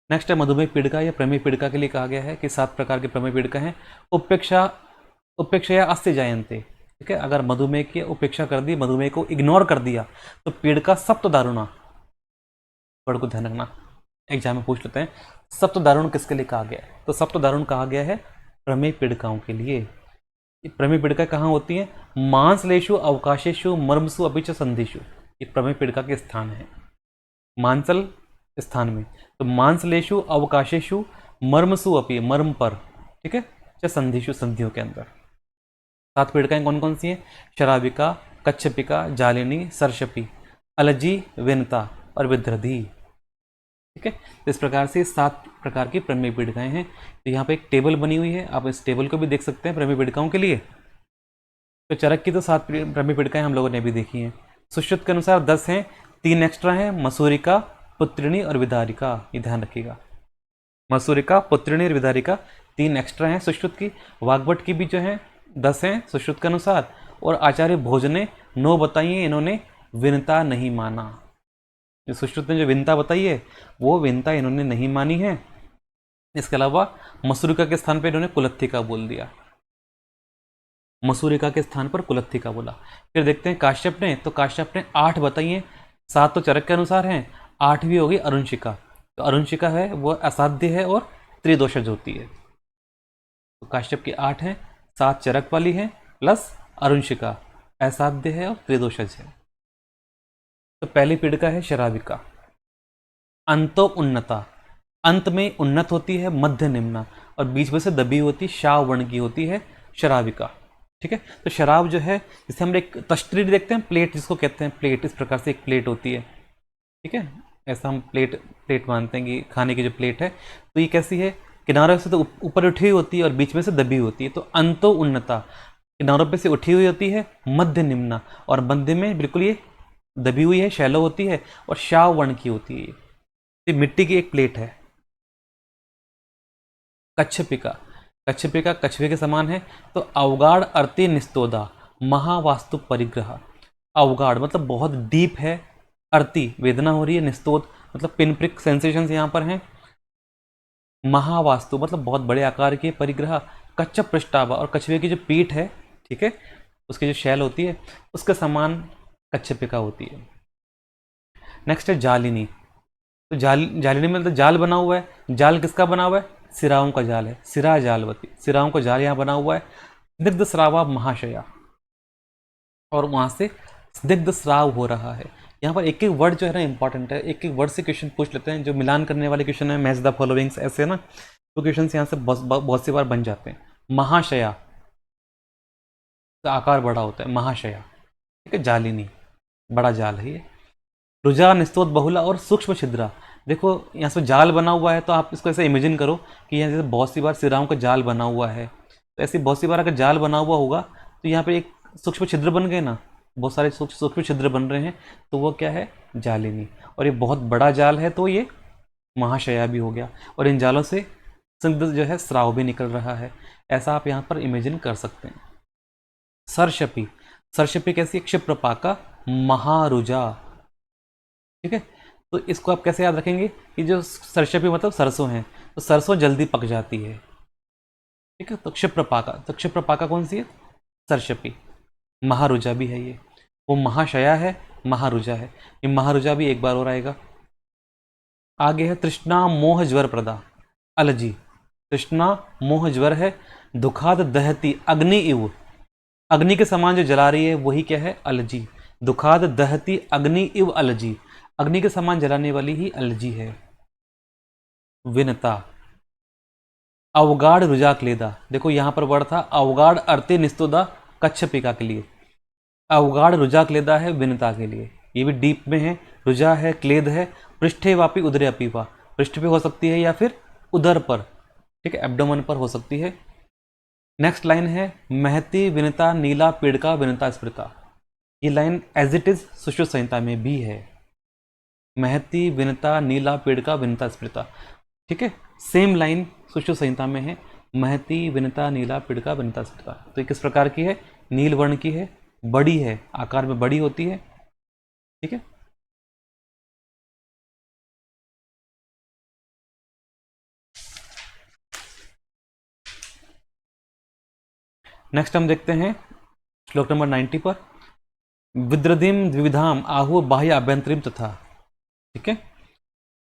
नेक्स्ट है मधुमेह पीड़िका या प्रमेह पीड़िका के लिए कहा गया है कि 7 प्रकार के प्रमेह पीड़िका हैं। उपेक्षा अस्य जायन्ते। ठीक है, अगर मधुमेह की उपेक्षा कर दी, मधुमेह को इग्नोर कर दिया तो पीड़िका सप्त दारुणा। वर्ड को ध्यान रखना, एग्जाम में पूछ लेते हैं सप्त दारुण किसके लिए कहा गया है? तो सप्त दारुण कहा गया है प्रमेह पीड़िकाओं के लिए। प्रमेह पीड़िका कहाँ होती है? मांसलेशु अवकाशेशु मर्मसु अपिच संधिशु, ये प्रमेह पीड़िका के स्थान है मांसल स्थान में। तो मांसलेशु अवकाशेशु मर्मसु अपि, मर्म पर, ठीक है, च संधिशु, संधियों के अंदर। 7 पीड़िकाएं कौन कौन सी हैं? शराबिका, कच्छपिका, जालिनी, सरशपी, अलजी, विनता और विद्रधी। ठीक है, तो इस प्रकार से 7 प्रकार की प्रमेह पीड़िकाएं हैं। तो यहाँ पे एक टेबल बनी हुई है, आप इस टेबल को भी देख सकते हैं प्रमेह पीड़िकाओं के लिए। तो चरक की तो 7 प्रमेह पीड़िकाएं हम लोगों ने भी देखी हैं। सुश्रुत के अनुसार 10 हैं, 3 एक्स्ट्रा हैं, मसूरिका, पुत्रिणी और विदारिका, ये ध्यान रखिएगा। मसूरिका, पुत्रिणी और विदारिका 3 एक्स्ट्रा हैं सुश्रुत की। वाग्भट की भी जो है 10 हैं सुश्रुत के अनुसार। और आचार्य भोज ने 9 बताई हैं, इन्होंने विनता नहीं माना। सुश्रुत ने जो विनता बताई है वो विनता इन्होंने नहीं मानी है। इसके अलावा मसूरिका के स्थान पर इन्होंने कुलत्थिका बोल दिया, मसूरिका के स्थान पर कुलत्थिका बोला। फिर देखते हैं काश्यप ने, तो काश्यप ने 8 बताई हैं। 7 तो चरक के अनुसार हैं, 8वीं होगी अरुणशिका। तो अरुणशिका है वो असाध्य है और त्रिदोषज होती है। तो काश्यप की 8 हैं, 7 चरक वाली है प्लस अरुणशिका असाध्य है और त्रिदोषज है। तो पहली पीड़िका है शराबिका। अंतो उन्नता, अंत में उन्नत होती है, मध्य निम्ना और बीच में से दबी होती, शाव वर्ण की होती है शराबिका। ठीक है, तो शराब जो है, जैसे हम एक तश्तरी देखते हैं, प्लेट जिसको कहते हैं, प्लेट, इस प्रकार से एक प्लेट होती है। ठीक है, ऐसा हम प्लेट मानते हैं कि खाने की जो प्लेट है। तो ये कैसी है? किनारों से तो ऊपर उठी हुई होती है और बीच में से दबी होती है। तो अंतो उन्नता, किनारों पे से उठी हुई होती है, मध्य निम्ना और मध्य में बिल्कुल ये दबी हुई है, शैलो होती है और शाव वर्ण की होती है। ये मिट्टी की एक प्लेट है। कच्छपिका, कच्छपिका कछुए के समान है। तो अवगाढ़ अर्ति निस्तोदा, महावास्तु परिग्रह। अवगाढ़ मतलब बहुत डीप है, अर्ति वेदना हो रही है, निस्तोद मतलब पिन प्रिक सेंसेशंस यहाँ पर हैं। महावास्तु मतलब बहुत बड़े आकार के, परिग्रह कच्छ पृष्ठावा, और कछुए की जो पीठ है, ठीक है, उसकी जो शैल होती है उसके समान कच्छपिका होती है। नेक्स्ट है जालिनी। तो जालिनी में मतलब जाल बना हुआ है। जाल किसका बना हुआ है? सिराओं का जाल है, सिरा जालवती, सिराओं का जाल यहाँ बना हुआ है। स्निग्ध स्रावा महाशया, और वहां से स्निग्ध स्राव हो रहा है। यहाँ पर एक एक वर्ड जो है ना इंपॉर्टेंट है, एक एक वर्ड से क्वेश्चन पूछ लेते हैं। जो मिलान करने वाले क्वेश्चन है, मैच द फॉलोइंग्स, ऐसे ना तो क्वेश्चन यहाँ से बहुत सी बार बन जाते हैं। महाशया का आकार बड़ा होता है, महाशया, ठीक है। जालिनी, बड़ा जाल है ये। रुजा, निस्तोत, बहुला और सूक्ष्म छिद्रा। देखो यहाँ से जाल बना हुआ है, तो आप इसको ऐसे इमेजिन करो कि यहाँ जैसे बहुत सी बार सिराओं का जाल बना हुआ है, तो ऐसे बहुत सी बार अगर जाल बना हुआ होगा तो यहाँ पे एक सूक्ष्म छिद्र बन गए ना, बहुत सारे सूक्ष्म छिद्र बन रहे हैं, तो वो क्या है, जालिनी। और ये बहुत बड़ा जाल है तो ये महाशया भी हो गया। और इन जालों से स्निग्ध जो है स्राव भी निकल रहा है, ऐसा आप यहाँ पर इमेजिन कर सकते हैं। सरशपी, सरशपी कैसी, क्षिप्रपाका महारुजा, ठीक है। तो इसको आप कैसे याद रखेंगे कि जो सरसों मतलब सरसों है, तो सरसों जल्दी पक जाती है, ठीक है। तो क्षिप्रपाका, तो क्षिप्रपाका कौन सी है, सरशपी। महारुजा भी है ये, वो महाशया है, महारुजा है, ये महारुजा भी एक बार और आएगा। आगे है तृष्णा मोह ज्वर प्रदा, अलजी। तृष्णा मोह ज्वर है, दुखाद दहती अग्नि इव, अग्नि के समान जो जला रही है वही क्या है, अलजी। दुखाद दहती अग्नि इव अलजी, अग्नि के समान जलाने वाली ही अलजी है। विनता, अवगाढ़ रुजा क्लेदा। देखो यहां पर वर्ड था अवगाढ़ अर्ते निस्तुदा कच्छपिका के लिए, अवगाढ़ रुजा क्लेदा है विनता के लिए, ये भी डीप में है। रुजा है, क्लेद है, पृष्ठे वापी उदरे अपीवा, पृष्ठ पे हो सकती है या फिर उदर पर, ठीक है, एब्डोमन पर हो सकती है। नेक्स्ट लाइन है महती विनता नीला पीड़का विनता स्मृता, ये line as it is Sushruta Samhita में भी है। महती विनता नीला पीड़का विनता स्मृता, ठीक है, सेम लाइन सुश्रुत संहिता में है, महती विनता नीला पीड़का विनता स्मृता। तो ये किस प्रकार की है, नील वर्ण की है, बड़ी है, आकार में बड़ी होती है, ठीक है। नेक्स्ट हम देखते हैं श्लोक नंबर 90 पर, विद्रदिम द्विविधाम आहु बाह्य अभ्यंतरिम तथा, ठीक है।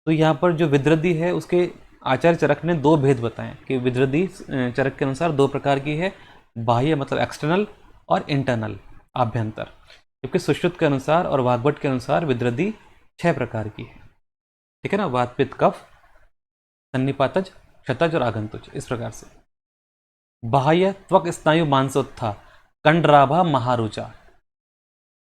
तो यहाँ पर जो विद्रदी है उसके आचार्य चरक ने दो भेद बताए कि विद्रदी चरक के अनुसार दो प्रकार की है, बाह्य मतलब एक्सटर्नल और इंटरनल आभ्यंतर, जबकि सुश्रुत के अनुसार और वाग्भट के अनुसार विद्रदी 6 प्रकार की है, ठीक है ना। वात पित्त कफ, सन्निपातज, क्षतज और आगंतुज, इस प्रकार से। बाह्य त्वक स्नायु मांसोत्था कंडराभा महारुचा,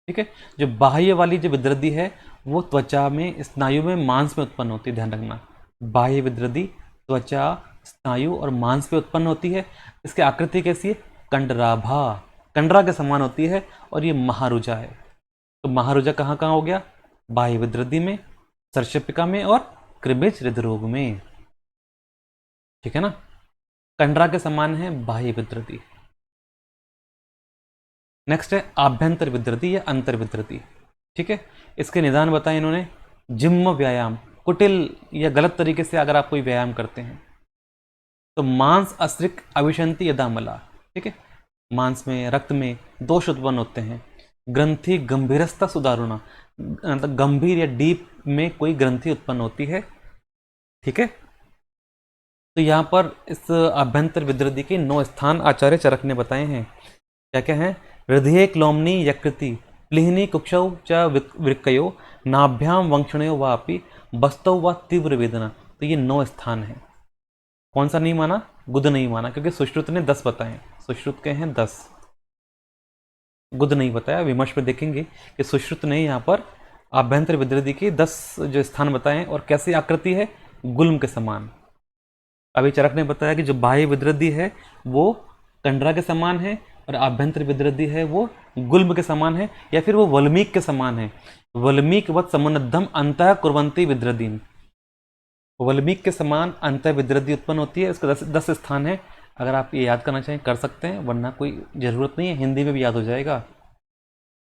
ठीक है। जो बाह्य वाली जो विद्रदी है वो त्वचा में, स्नायु में, मांस में उत्पन्न होती है, ध्यान रखना। बाह्य विद्रदी त्वचा, स्नायु और मांस में उत्पन्न होती है। इसकी आकृति कैसी है, कंडराभा, कंडरा के समान होती है, और ये महारुजा है। तो महारुजा कहाँ कहाँ हो गया, बाह्य विद्रदी में, सर्शपिका में और कृमिज हृदरोग में, ठीक है ना। कंडरा के समान है बाह्य विद्रदी। नेक्स्ट है आभ्यंतर विद्रदी या अंतर विद्रदी, ठीक है। इसके निदान बताए इन्होंने, जिम्म व्यायाम, कुटिल या गलत तरीके से अगर आप कोई व्यायाम करते हैं तो मांस अस्त्रिक अविशंति यदामला, ठीक है, मांस में, रक्त में दोष उत्पन्न होते हैं। ग्रंथि गंभीरस्ता सुदारुणा, मतलब गंभीर या डीप में कोई ग्रंथि उत्पन्न होती है, ठीक है। तो यहाँ पर इस आभ्यंतर विद्रदी के 9 स्थान आचार्य चरक ने बताए हैं। क्या क्या है, हृदय क्लोमनी यकृति प्लिहनी कुक्षौ च वृक्कयो नाभ्याम वंक्षणयो वापि बस्तौ व तीव्र वेदना। तो ये 9 स्थान है। कौन सा नहीं माना, गुद नहीं माना, क्योंकि सुश्रुत ने 10 बताए, सुश्रुत के हैं 10, गुद नहीं बताया। विमर्श में देखेंगे कि सुश्रुत ने यहाँ पर आभ्यंतर विद्रदी के 10 जो स्थान बताए, और कैसी आकृति है, गुल्म के समान। अभी चरक ने बताया कि जो बाह्य विद्रदी है वो कंडरा के समान है, और आभ्यंतर विद्रदी है वो गुल्म के समान है, या फिर वो वल्मीक के समान है। वल्मीक वत समुन्नद्धम अंतः कुर्वन्ति विद्रदीन, वल्मीक के समान अंतः विद्रदी उत्पन्न होती है। इसका 10 स्थान है। अगर आप ये याद करना चाहें कर सकते हैं, वरना कोई जरूरत नहीं है, हिंदी में भी याद हो जाएगा।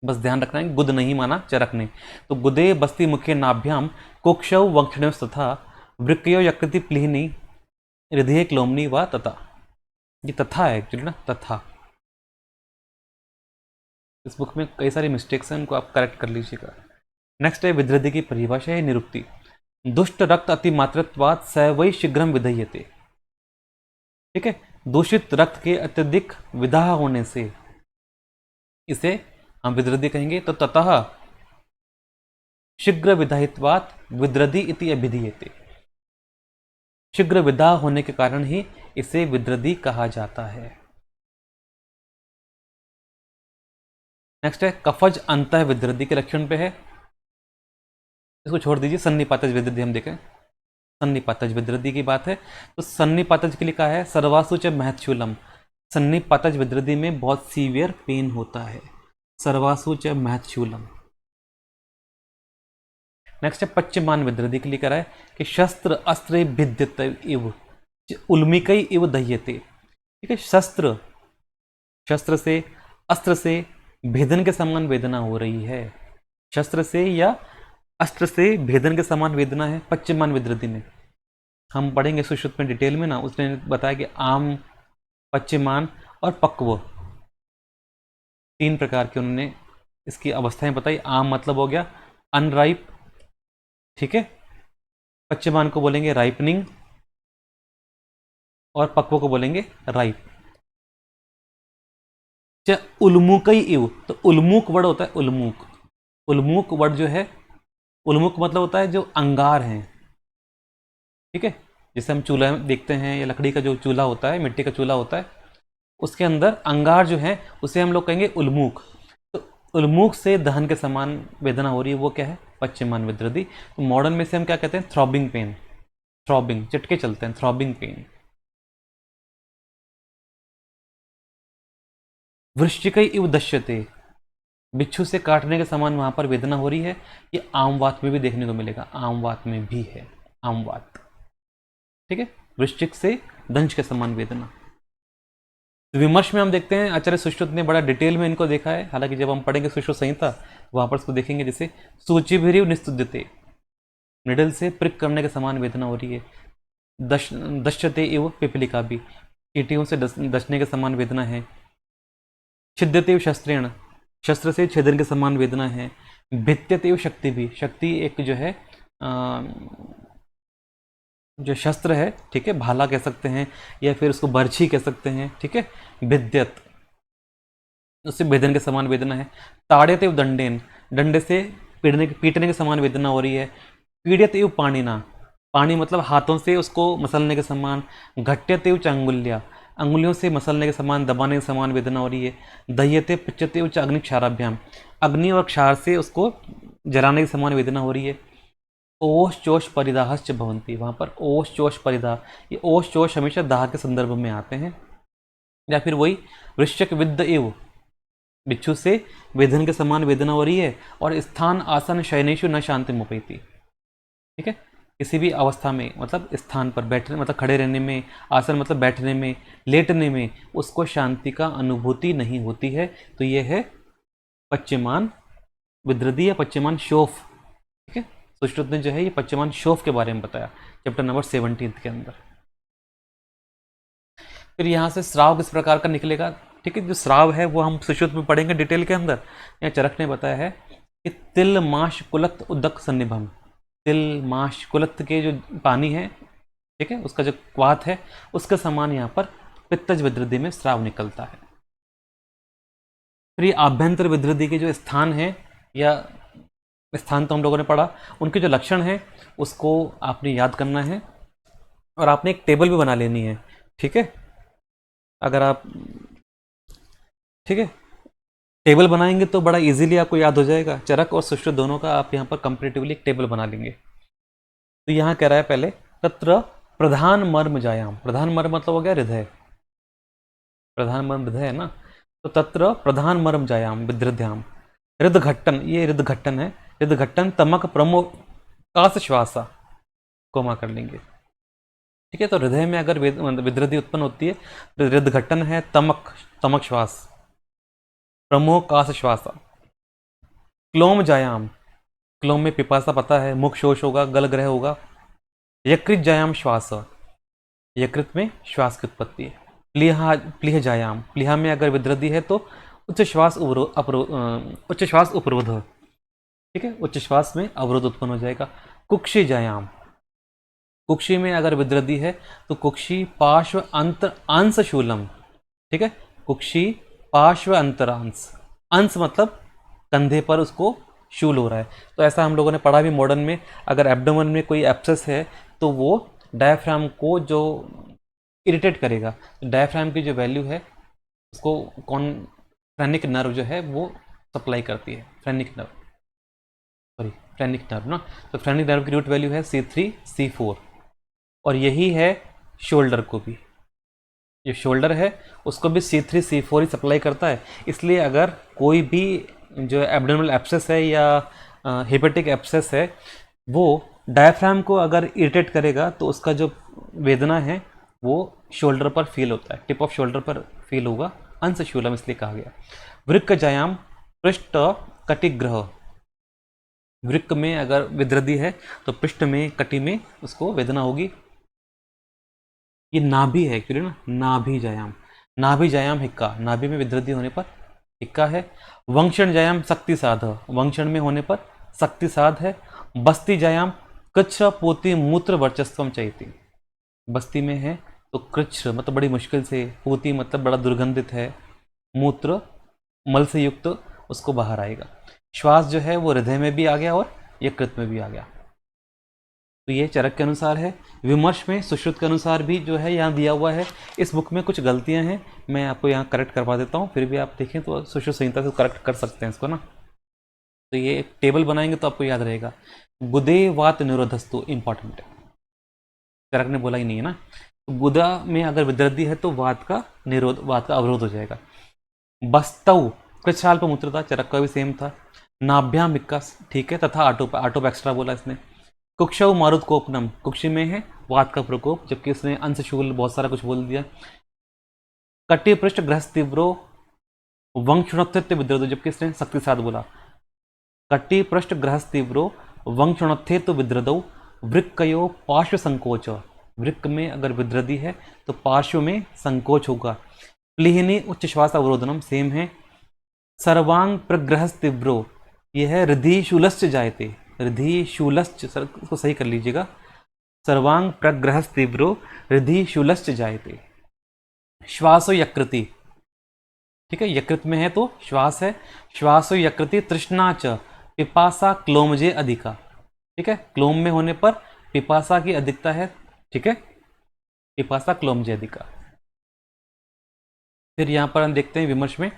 बस ध्यान रखना है, गुद नहीं माना चरक ने। तो गुदे बस्ती मुखे नाभ्याम कुक्षौ वंक्षणयो तथा वृक्कयो यकृति प्लिहनी हृदय क्लोमनी व तथा, ये तथा है एक्चुअली ना, तथा। इस बुक में कई सारी मिस्टेक्स हैं, उनको आप करेक्ट कर लीजिएगा। नेक्स्ट है विद्रदी की परिभाषा है निरुक्ति, दुष्ट रक्त अतिमात्रत्वात् स वै शीघ्रम विधयते, ठीक है। दूषित रक्त के अत्यधिक विदाह होने से इसे हम विदृधि कहेंगे तो ततः शीघ्र विधायित्वात् विदृधि इति अभिधीयते। शीघ्र विदा होने के कारण ही इसे विदृधि कहा जाता है। नेक्स्ट है कफज अंतः विदृधि के लक्षण पे है, इसको छोड़ दीजिए। सन्निपातज विदृधि हम देखें। सन्निपातज विदृधि की बात है तो सन्निपातज के लिए कहा है सर्वासु च महत्शूलम। सन्निपातज विदृधि में बहुत सीवियर पेन होता है। सर्वासु च महत्शूलम। नेक्स्ट है पश्चिमान विदृधि के लिए कह रहा है कि शस्त्र अस्त्र भिद्यत इव उल्मिकई इव दह्यते। ठीक है, शस्त्र से अस्त्र से भेदन के समान वेदना हो रही है। शस्त्र से या अस्त्र से भेदन के समान वेदना है पश्चिमान विदृधि में। हम पढ़ेंगे सुश्रुत में डिटेल में ना, उसने बताया कि आम, पश्चिमान और पक्व, 3 प्रकार की उन्होंने इसकी अवस्थाएं बताई। आम मतलब हो गया अनराइप, ठीक है, पश्चिमान को बोलेंगे राइपनिंग और पक्व को बोलेंगे राइप। उल्मुकई इव, तो उल्मुक वर्ड होता है उल्मुक। उल्मुक वर्ड जो है, उल्मुक मतलब होता है जो अंगार हैं। ठीक है, जैसे हम चूल्हा में देखते हैं या लकड़ी का जो चूल्हा होता है, मिट्टी का चूल्हा होता है, उसके अंदर अंगार जो है उसे हम लोग कहेंगे उल्मुक। तो उल्मुक से दहन के समान वेदना हो रही है, वो क्या है? पश्चिमान विदृधि। तो मॉडर्न में से हम क्या कहते हैं? Throbbing pen. थ्रॉबिंग, चटके चलते हैं, थ्रॉबिंग पेन। वृश्चिक इव दश्यते, बिच्छू से काटने के समान वहां पर वेदना हो रही है। ये आमवात में भी देखने को मिलेगा, आमवात में भी है आमवात। ठीक है, वृश्चिक से दंश के समान वेदना। विमर्श में हम देखते हैं आचार्य सुश्रुत ने बड़ा डिटेल में इनको देखा है। हालांकि जब हम पढ़ेंगे सुश्रुत संहिता वहां पर इसको देखेंगे। जैसे सूचिभिरिव निस्तुद्यते, निडल से प्रिक करने के समान वेदना हो रही है। दश्यते इव पिपलिका भी, चींटियों से दसने के समान वेदना है। छिद्यते इव शस्त्रेण, शस्त्र से छेदन के समान वेदना है। भित्यते इव शक्ति भी, शक्ति एक जो है जो शस्त्र है, ठीक है, भाला कह सकते हैं या फिर उसको बर्छी कह सकते हैं। ठीक है, भिद्यत, उससे भेदन के समान वेदना है। ताड़यते इव दंडेन, डंडे से पीटने के समान वेदना हो रही है। पीड़यते इव पाणिना, पाणी मतलब हाथों से उसको मसलने के समान। घट्यते इव अंगुल्या, अंगुलियों से मसलने के समान, दबाने के समान वेदना हो रही है। दह्यते पच्यते उच्च अग्नि क्षाराभ्याम, अग्नि और क्षार से उसको जलाने के समान वेदना हो रही है। ओष चोष परिदाहश्च भवन्ति, वहाँ पर ओष चोष परिदाह, ये ओष चोष हमेशा दाह के संदर्भ में आते हैं। या फिर वही वृश्चिक विद्ध एव, बिच्छू से वेदन के समान वेदना हो रही है। और स्थान आसन शयनेशु न शांति मुपैति, ठीक है, किसी भी अवस्था में, मतलब स्थान पर बैठने मतलब खड़े रहने में, आसन मतलब बैठने में, लेटने में उसको शांति का अनुभूति नहीं होती है। तो यह है पश्चिमान विदृधि या पश्चिमान शोफ। ठीक है, सुश्रुत ने जो है ये पश्चिमान शोफ के बारे में बताया चैप्टर नंबर 17 के अंदर। फिर यहाँ से श्राव किस प्रकार का निकलेगा? ठीक है, जो श्राव है वो हम सुश्रुत में पढ़ेंगे डिटेल के अंदर। यहाँ चरक ने बताया है कि तिल माश कुलत उदक सन्निभम, तिल माश कुलत के जो पानी है, ठीक है, उसका जो क्वाथ है उसके समान यहाँ पर पित्तज विदृधि में श्राव निकलता है। फिर ये आभ्यंतर विदृधि के जो स्थान है, या स्थान तो हम लोगों ने पढ़ा, उनके जो लक्षण हैं उसको आपने याद करना है और आपने एक टेबल भी बना लेनी है। ठीक है, अगर आप, ठीक है, टेबल बनाएंगे तो बड़ा इजीली आपको याद हो जाएगा। चरक और सुश्रुत दोनों का आप यहाँ पर कंपेरेटिवली एक टेबल बना लेंगे। तो यहाँ कह रहा है पहले तत्र प्रधान मर्म जायाम, प्रधान मर्म मतलब हो गया हृदय, प्रधान मर्म हृदय है ना। तो तत्र प्रधान मर्म जायाम विदृध्याम हृदघट्टन, ये हृदघट्टन है। हृदघट्टन तमक प्रमोकाश श्वासा, कोमा कर लेंगे। ठीक है, तो हृदय में अगर विदृधि उत्पन्न होती है तो हृदघट्टन है, तमक, तमक श्वास, प्रमोकाश श्वासा। क्लोम जायाम, क्लोम में पिपासा पता है, मुख शोष होगा, गलग्रह होगा। यकृत जायाम श्वास, यकृत में श्वास की उत्पत्ति है। प्लीहा, प्लीह जायाम, प्लीहा में अगर विदृधि है तो उच्च श्वास उपरोध, ठीक है, उच्च श्वास में अवरोध उत्पन्न हो जाएगा। कुक्षी जायाम, कुक्षी में अगर विदृधि है तो कुक्षी पार्श्व अंतर अंश शूलम, ठीक है, कुक्षी पार्श्व अंतरांश, अंश मतलब कंधे पर उसको शूल हो रहा है। तो ऐसा हम लोगों ने पढ़ा भी मॉडर्न में, अगर एब्डोमेन में कोई एब्सेस है तो वो डायफ्राम को जो इरिटेट करेगा, डायफ्राम की जो वैल्यू है उसको कौन, फ्रेनिक नर्व जो है वो सप्लाई करती है, phrenic nerve, sorry phrenic nerve ना। तो फ्रेनिक नर्व की रूट वैल्यू है C3 C4, और यही है शोल्डर को भी, जो शोल्डर है उसको भी C3 C4 ही सप्लाई करता है। इसलिए अगर कोई भी जो एब्डोमिनल एब्सेस है या हेपेटिक एब्सेस है वो डायफ्राम को अगर इरिटेट करेगा तो उसका जो वेदना है वो शोल्डर पर फील होता है, टिप ऑफ शोल्डर पर फील होगा, अंश शूलम इसलिए कहा गया। वृक्क जायाम पृष्ठ कटिग्रह, वृक्क में अगर विद्रदी है तो पृष्ठ में कटी में उसको वेदना होगी। ये नाभि है एक्चुअली ना, नाभि जायाम, नाभि जायाम हिक्का, नाभि में विद्रदी होने पर हिक्का है। वंक्षण जायाम शक्ति साध, वंक्षण में होने पर शक्ति साध है। बस्ती जायाम कृच्छ पोती मूत्र वर्चस्वम चैती, बस्ती में है तो कृच्छ मतलब बड़ी मुश्किल से, पोती मतलब बड़ा दुर्गंधित है, मूत्र मल से युक्त उसको बाहर आएगा। श्वास जो है वो हृदय में भी आ गया और यकृत में भी आ गया। तो ये चरक के अनुसार है। विमर्श में सुश्रुत के अनुसार भी जो है यहाँ दिया हुआ है। इस बुक में कुछ गलतियाँ हैं, मैं आपको यहाँ करेक्ट करवा देता हूँ, फिर भी आप देखें तो सुश्रुत संहिता से करेक्ट कर सकते हैं इसको ना। तो ये एक टेबल बनाएंगे तो आपको याद रहेगा। गुदे वात निरोधस्तु इंपॉर्टेंट है, चरक ने बोला ही नहीं है ना। तो गुदा में अगर विदृद्धि है तो वात का निरोध, वात का अवरोध हो जाएगा। बस्तव कृच्छाल्प मूत्रता, चरक का भी सेम था। नाभ्याम विकास, ठीक है, तथा आटोप, आटोप एक्स्ट्रा बोला इसने। कुक्षव मारुतकोपनम, कुक्षी में है वात का प्रकोप, जबकि इसने अंशशूल बहुत सारा कुछ बोल दिया। कटी पृष्ठ गृहस्थ तीव्रो वंक्षुणत्थित्व विद्रोध, जबकि इसने शक्ति साध बोला। कटी पृष्ठ गृहस्थ तीव्रो वंक्षुणत्थित्व विद्रदौ वृक्कयो पार्श्व संकोच, वृक्क में अगर विद्रदी है तो पार्श्व में संकोच होगा। प्लीहिनी उच्च श्वास अवरोधनम, सेम है। सर्वांग प्रग्रहस्थ तीव्रो, यह है हृदय शूलश्च जायते, हृदय शूलश्च, सर इसको सही कर लीजिएगा, सर्वांग प्रग्रहस्थ तीव्रो हृदय शूलश्च जायते। श्वासो यकृति, ठीक है, यकृत में है तो श्वास है। श्वासो यकृति तृष्णा च पिपासा क्लोमजे अधिका, ठीक है, क्लोम में होने पर पिपासा की अधिकता है, ठीक है, पिपासा क्लोमजे अधिका। फिर यहां पर हम देखते हैं विमर्श में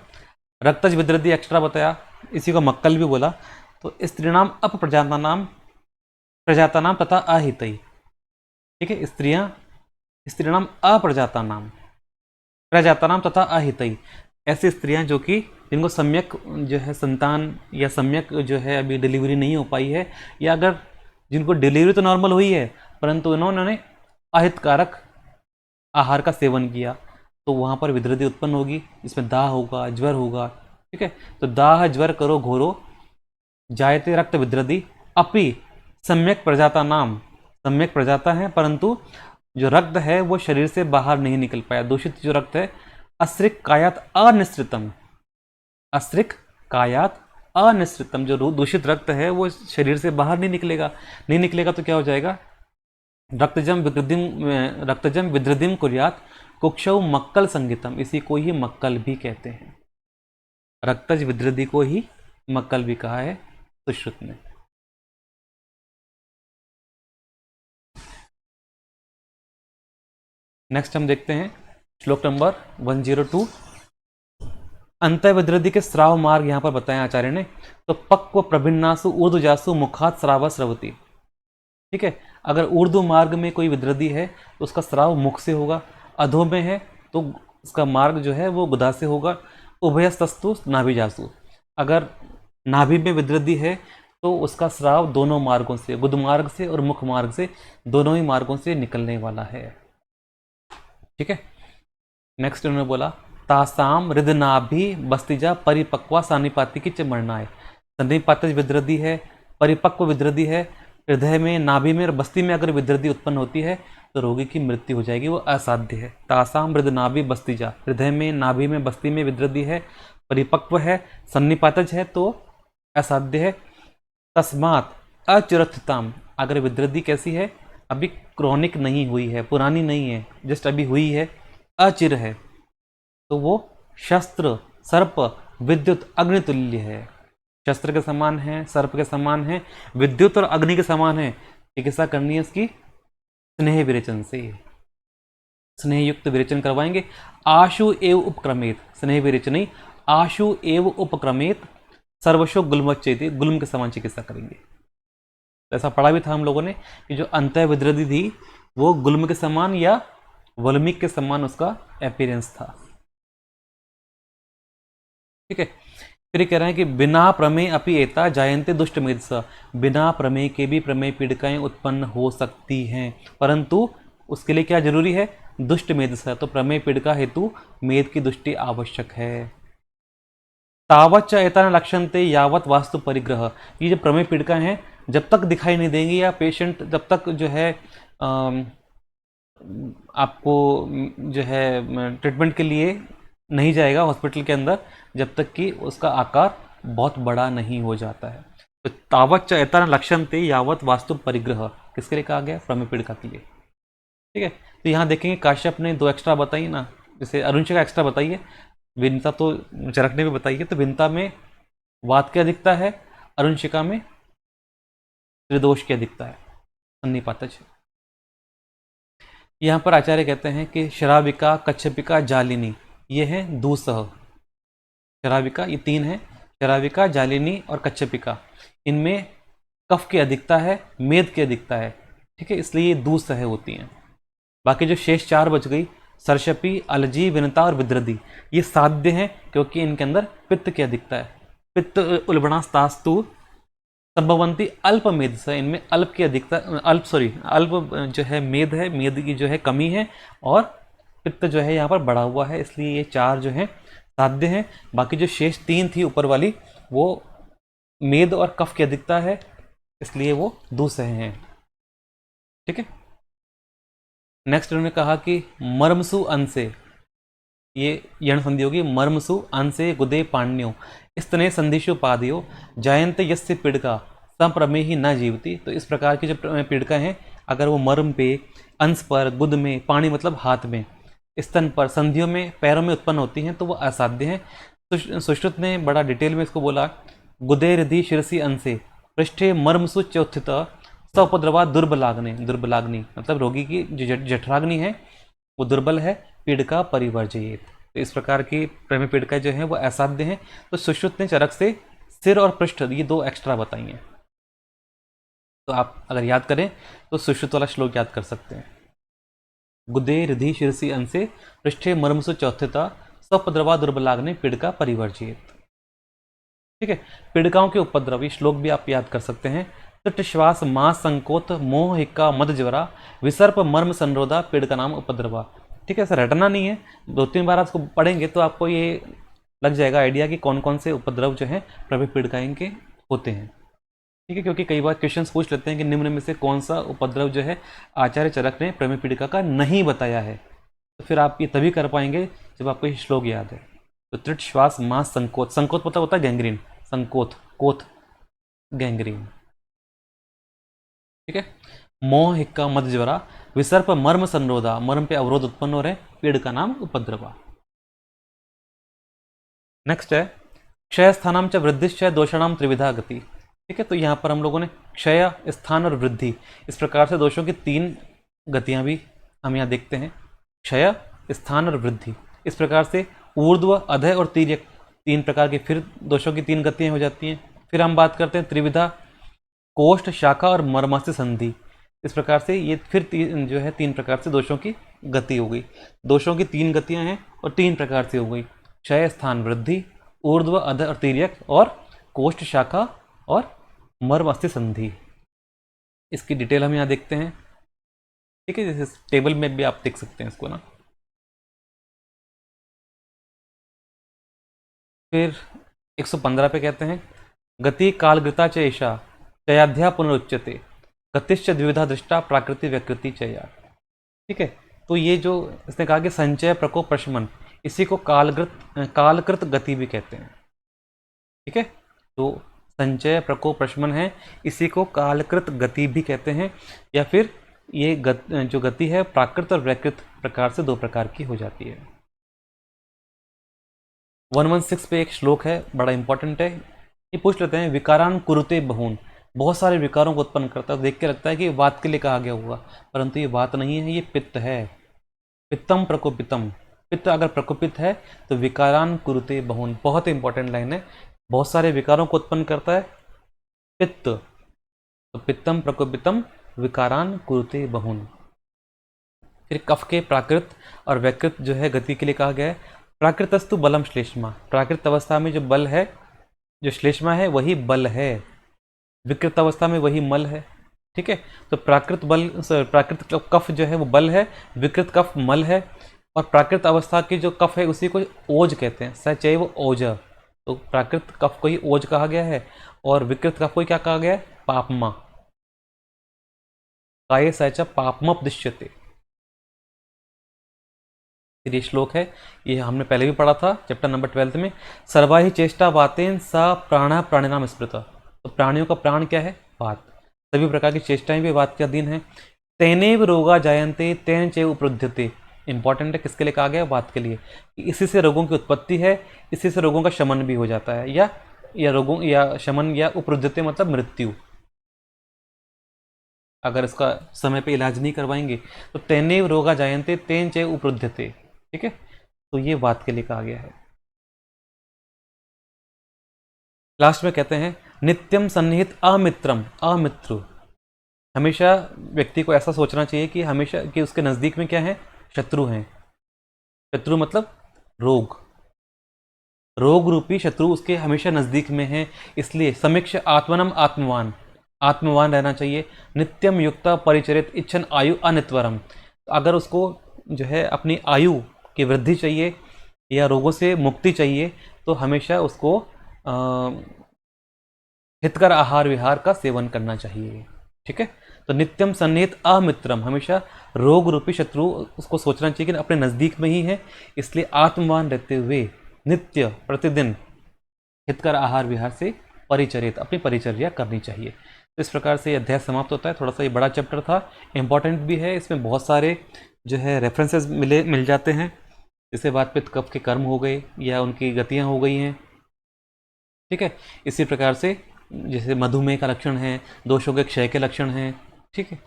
रक्तज विद्रदी एक्स्ट्रा बताया, इसी को मक्कल भी बोला। तो स्त्रीणाम प्रजाता नाम तथा अहितई, ठीक है, स्त्रीणाम अप्रजाता नाम, प्रजाता नाम तथा अहितई, ऐसी स्त्रियां जो कि जिनको सम्यक जो है संतान या सम्यक जो है अभी डिलीवरी नहीं हो पाई है, या अगर जिनको डिलीवरी तो नॉर्मल हुई है परंतु उन्होंने अहितकारक आहार का सेवन किया तो वहाँ पर विद्रदी उत्पन्न होगी, इसमें दाह होगा, ज्वर होगा, ठीक है। तो दाह ज्वर करो घोरो जायते रक्त विद्रदी अपि सम्यक प्रजाता नाम, सम्यक प्रजाता है परंतु जो रक्त है वो शरीर से बाहर नहीं निकल पाया, दूषित जो रक्त है, अस्रिक कायात अनिश्रितम, अस्रिक कायात अनिश्रितम, जो दूषित रक्त है वो शरीर से बाहर नहीं निकलेगा, नहीं निकलेगा तो क्या हो जाएगा, रक्तजम विद्रदिम कुर्यात कुक्षौ मक्कल संगीतम, इसी को ही मक्कल भी कहते हैं, रक्तज विद्रदी को ही मक्कल भी कहा है सुश्रुत ने। नेक्स्ट हम देखते हैं श्लोक नंबर 102। अंतः विद्रदी के स्राव मार्ग यहां पर बताया आचार्य ने। तो पक्व प्रभिन्नासु ऊर्ध्वजासु मुखात स्राव स्रवती, ठीक है, अगर ऊर्ध्व मार्ग में कोई विद्रदी है तो उसका स्राव मुख से होगा, अधो में है तो उसका मार्ग जो है वो गुदा से होगा। उभयस्तस्तु नाभिजासु, अगर नाभि में विद्रदी है तो उसका स्राव दोनों मार्गों से, गुद मार्ग से और मुख मार्ग से, दोनों ही मार्गों से निकलने वाला है, ठीक है। नेक्स्ट उन्होंने बोला तासाम हृदनाभि बस्तिजा परिपक्वा सानिपाति की मरनाए, सन्निपातिज विद्रदी है, परिपक्व विद्रदी है, हृदय में, नाभि में और बस्ती में अगर विद्रदी उत्पन्न होती है तो रोगी की मृत्यु हो जाएगी, वो असाध्य है। तासाम हृदनाभि बस्तिजा, हृदय में, नाभि में, बस्ती में विद्रदी है, परिपक्व है, सन्निपातज है तो असाध्य है। तस्मात अचुरथताम, अगर विद्रदी कैसी है, अभी क्रॉनिक नहीं हुई है, पुरानी नहीं है, जस्ट अभी हुई है, अचिर है, तो वो शस्त्र सर्प विद्युत अग्नितुल्य है, शस्त्र के समान है, सर्प के समान है, विद्युत और अग्नि के समान है। चिकित्सा करनी है उसकी स्नेह विरेचन से, स्नेह युक्त विरेचन करवाएंगे। आशु एव उपक्रमेत, स्नेह विरेचन नहीं, आशु एव उपक्रमेत सर्वशो गुल्मच्चेति, गुल्म के समान चिकित्सा करेंगे। तो ऐसा पढ़ा भी था हम लोगों ने कि जो अंतः विद्रदी थी वो गुल्म के समान या वल्मीक के समान उसका अपीयरेंस था। ठीक है, फिर कह रहे हैं कि बिना प्रमेय अपि एता जायन्ते दुष्ट मेधसा, बिना प्रमेय के भी प्रमेय पीड़िकाएं उत्पन्न हो सकती हैं, परंतु उसके लिए क्या जरूरी है? दुष्ट मेधसा। तो प्रमेय पीड़िका हेतु मेध की दृष्टि आवश्यक है। तावच्च एतान लक्षन्ते यावत वास्तु परिग्रह, ये जो प्रमेय पीड़िका हैं जब तक दिखाई नहीं देंगी या पेशेंट जब तक जो है आपको जो है ट्रीटमेंट के लिए नहीं जाएगा हॉस्पिटल के अंदर, जब तक कि उसका आकार बहुत बड़ा नहीं हो जाता है। तो तावच्च एतान लक्षन्ते यावत वास्तु परिग्रह किसके लिए कहा गया? प्रमेय पीड़िका के लिए। ठीक है, तो यहाँ देखेंगे काश्यप ने 2 एक्स्ट्रा बताई ना, जैसे अरुणिका एक्स्ट्रा बताई है, विनता तो चरक ने भी बताई है। तो विनता में वात की अधिकता है, अरुणिका में त्रिदोष की अधिकता है, सन्निपातज। यहाँ पर आचार्य कहते हैं कि शराबिका, कच्छपिका, जालिनी ये हैं दूसह। शराबिका ये 3 है, शराबिका, जालिनी और कच्छपिका। इनमें कफ की अधिकता है, मेद की अधिकता है। ठीक है, इसलिए ये दूसह होती हैं। बाकी जो शेष 4 बच गई, सरशपी, अलजी, विनता और विद्रदी, ये साध्य हैं क्योंकि इनके अंदर पित्त की अधिकता है। पित्त उल्बणास्तास्तु संभवंती अल्प मेद से, इनमें अल्प की अधिकता, अल्प जो है मेद है, मेद की जो है कमी है, और पित्त जो है यहाँ पर बढ़ा हुआ है, इसलिए ये 4 जो है साध्य हैं। बाकी जो शेष 3 थी ऊपर वाली, वो मेद और कफ की अधिकता है, इसलिए वो दूसह हैं। ठीक है, नेक्स्ट उन्होंने कहा कि मर्मसु अंसे, ये यण संधि होगी, मर्मसु अंसे गुदे पाण्यो स्तने संधिशु पादयो जायन्ते यस्य पीड़िका संप्रमेय ही न जीवती। तो इस प्रकार की जो पीड़िका हैं, अगर वो मर्म पे, अंश पर, गुद में, पाणी मतलब हाथ में, स्तन पर, संधियों में, पैरों में उत्पन्न होती हैं तो वो असाध्य हैं। सुश्रुत ने बड़ा डिटेल में इसको बोला, गुदे हृदय शिरसी अंशे पृष्ठे मर्मसु चौथित सौपद्रवा दुर्बलाग्नि, दुर्बलाग्नि मतलब रोगी की जो जठराग्नि है वो दुर्बल है, पीड़िका परिवर्जयेत। तो इस प्रकार की प्रेमी पीड़िका जो है वो असाध्य हैं। तो सुश्रुत ने चरक से सिर और पृष्ठ ये 2 एक्स्ट्रा बताई हैं। तो आप अगर याद करें तो सुश्रुत वाला श्लोक याद कर सकते हैं, गुदे हृदय शिरसी अंशे पृष्ठे मर्मसु चौथिता सौपद्रवा दुर्बलाग्नि पीड़िका परिवर्जयेत। ठीक है, पीड़िकाओं के उपद्रव, ये श्लोक भी आप याद कर सकते हैं। तट श्वास मां संकोत मोह हिक्का मद ज्वरा विसर्प मर्म संरोधा पीड़िका नाम उपद्रवा। ठीक है, ऐसा रटना नहीं है, 2-3 बार आप इसको पढ़ेंगे तो आपको ये लग जाएगा आइडिया कि कौन कौन से उपद्रव जो है प्रभु पीड़िकाएं के होते हैं। ठीक है, क्योंकि कई बार क्वेश्चंस पूछ लेते हैं कि निम्न में से कौन सा उपद्रव जो है आचार्य चरक ने प्रेमी पीड़िका का नहीं बताया है। तो फिर आप ये तभी कर पाएंगे जब आपको ये श्लोक याद है। तो तृट श्वास मां संकोच, संकोच मतलब होता है गैंग्रीन, संकोच कोथ गैंग्रीन। ठीक है, मोह हिक्का मद ज्वरा विसर्प मर्म संरोधा, मर्म पे अवरोध उत्पन्न हो रहे, पीड़ का नाम उपद्रवा। नेक्स्ट है क्षय स्थानम च वृद्धिश्चय दोषाणाम त्रिविधा गति। ठीक है, तो यहाँ पर हम लोगों ने क्षय, स्थान और वृद्धि, इस प्रकार से दोषों की 3 गतियां भी हम यहाँ देखते हैं, क्षय, स्थान और वृद्धि। इस प्रकार से ऊर्ध्व, अधः और तिर्यक 3 प्रकार के फिर दोषों की 3 गतियां हो जाती हैं। फिर हम बात करते हैं त्रिविधा, कोष्ठ, शाखा और मर्मस्थ संधि। इस प्रकार से ये फिर जो है 3 प्रकार से दोषों की गति हो गई। दोषों की 3 गतियां हैं और 3 प्रकार से हो गई, क्षय, स्थान, वृद्धि, ऊर्ध्व, अधः और तिर्यक, और कोष्ठ, शाखा और मर्मस्थ संधि। इसकी डिटेल हम यहाँ देखते हैं। ठीक है, जैसे टेबल में भी आप देख सकते हैं इसको ना। फिर 115 पे कहते हैं गति कालगृता च एषा चयाध्या पुनरुच्यते गतिश्च द्विविधा दृष्टा प्राकृति व्यकृति चया। ठीक है, तो ये जो इसने कहा कि संचय, प्रकोप, प्रशमन, इसी को कालकृत गति भी कहते हैं। ठीक है, तो संचय, प्रकोप, प्रशमन है, इसी को कालकृत गति भी कहते हैं। या फिर ये जो गति है प्राकृत और व्यकृत प्रकार से 2 प्रकार की हो जाती है। 116 पे एक श्लोक है, बड़ा इंपॉर्टेंट है, ये पूछ लेते हैं विकारान कुरुते बहून, बहुत सारे विकारों को उत्पन्न करता है। देख के लगता है कि वात के लिए कहा गया होगा, परंतु ये वात नहीं है, ये पित्त है। पित्तम प्रकोपितम, पित्त अगर प्रकोपित है तो विकारान कुरुते बहून, बहुत इंपॉर्टेंट लाइन है, बहुत सारे विकारों को उत्पन्न करता है पित्त, तो पित्तम प्रकोपितम विकारान कुरुते बहून। फिर कफ के प्राकृत और वैकृत जो है गति के लिए कहा गया है। प्राकृतस्तु बलम श्लेष्मा, प्राकृत अवस्था में जो बल है, जो श्लेष्मा है वही बल है, विकृत अवस्था में वही मल है। ठीक है, तो प्राकृत बल, प्राकृत कफ जो है वो बल है, विकृत कफ मल है, और प्राकृत अवस्था की जो कफ है उसी को ओज कहते हैं, सचैव ओज। तो प्राकृत कफ को ही ओज कहा गया है, और विकृत कफ को ही क्या कहा गया है, पापमा। काय सच पापमपदिश्यते, ये श्लोक है, ये हमने पहले भी पढ़ा था चैप्टर नंबर 12 में। सर्वा ही चेष्टा बातें सा प्राणा प्राणिनाम स्मृत, तो प्राणियों का प्राण क्या है, वात, सभी प्रकार की चेष्टाएं भी वात के अधीन है। तेनेव रोगा जायन्ते तेन चैव उपरुध्यते, इंपॉर्टेंट है, किसके लिए कहा गया, वात के लिए, इसी से रोगों की उत्पत्ति है, इसी से रोगों का शमन भी हो जाता है, या रोगों या शमन या उपरुध्यते मतलब मृत्यु, अगर इसका समय पे इलाज नहीं करवाएंगे तो तेनेव रोगा जायन्ते तेन चैव उपरुध्यते। ठीक है, तो ये वात के लिए कहा गया है। लास्ट में कहते हैं नित्यम सन्निहित अमित्रम, अमित्र, हमेशा व्यक्ति को ऐसा सोचना चाहिए कि हमेशा कि उसके नज़दीक में क्या है, शत्रु हैं। शत्रु मतलब रोग, रोग रूपी शत्रु उसके हमेशा नज़दीक में है, इसलिए समीक्ष आत्मनम आत्मवान, आत्मवान रहना चाहिए। नित्यम युक्ता परिचरित इच्छन आयु अनित्वरम, अगर उसको जो है अपनी आयु की वृद्धि चाहिए या रोगों से मुक्ति चाहिए तो हमेशा उसको हितकर आहार विहार का सेवन करना चाहिए। ठीक है, तो नित्यम सन्निहित अमित्रम, हमेशा रोग रूपी शत्रु उसको सोचना चाहिए कि अपने नज़दीक में ही है, इसलिए आत्मवान रहते हुए नित्य प्रतिदिन हितकर आहार विहार से परिचरित, अपनी परिचर्या करनी चाहिए। तो इस प्रकार से अध्याय समाप्त होता है। थोड़ा सा ये बड़ा चैप्टर था, इंपॉर्टेंट भी है, इसमें बहुत सारे जो है रेफरेंसेस मिल जाते हैं, जैसे वात पित्त कफ के कर्म हो गए या उनकी गतियाँ हो गई हैं। ठीक है, इसी प्रकार से जैसे मधुमेह का लक्षण है, दोषों के क्षय के लक्षण हैं। ठीक है,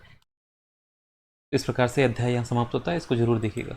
इस प्रकार से अध्याय यहाँ समाप्त होता है, इसको जरूर देखिएगा।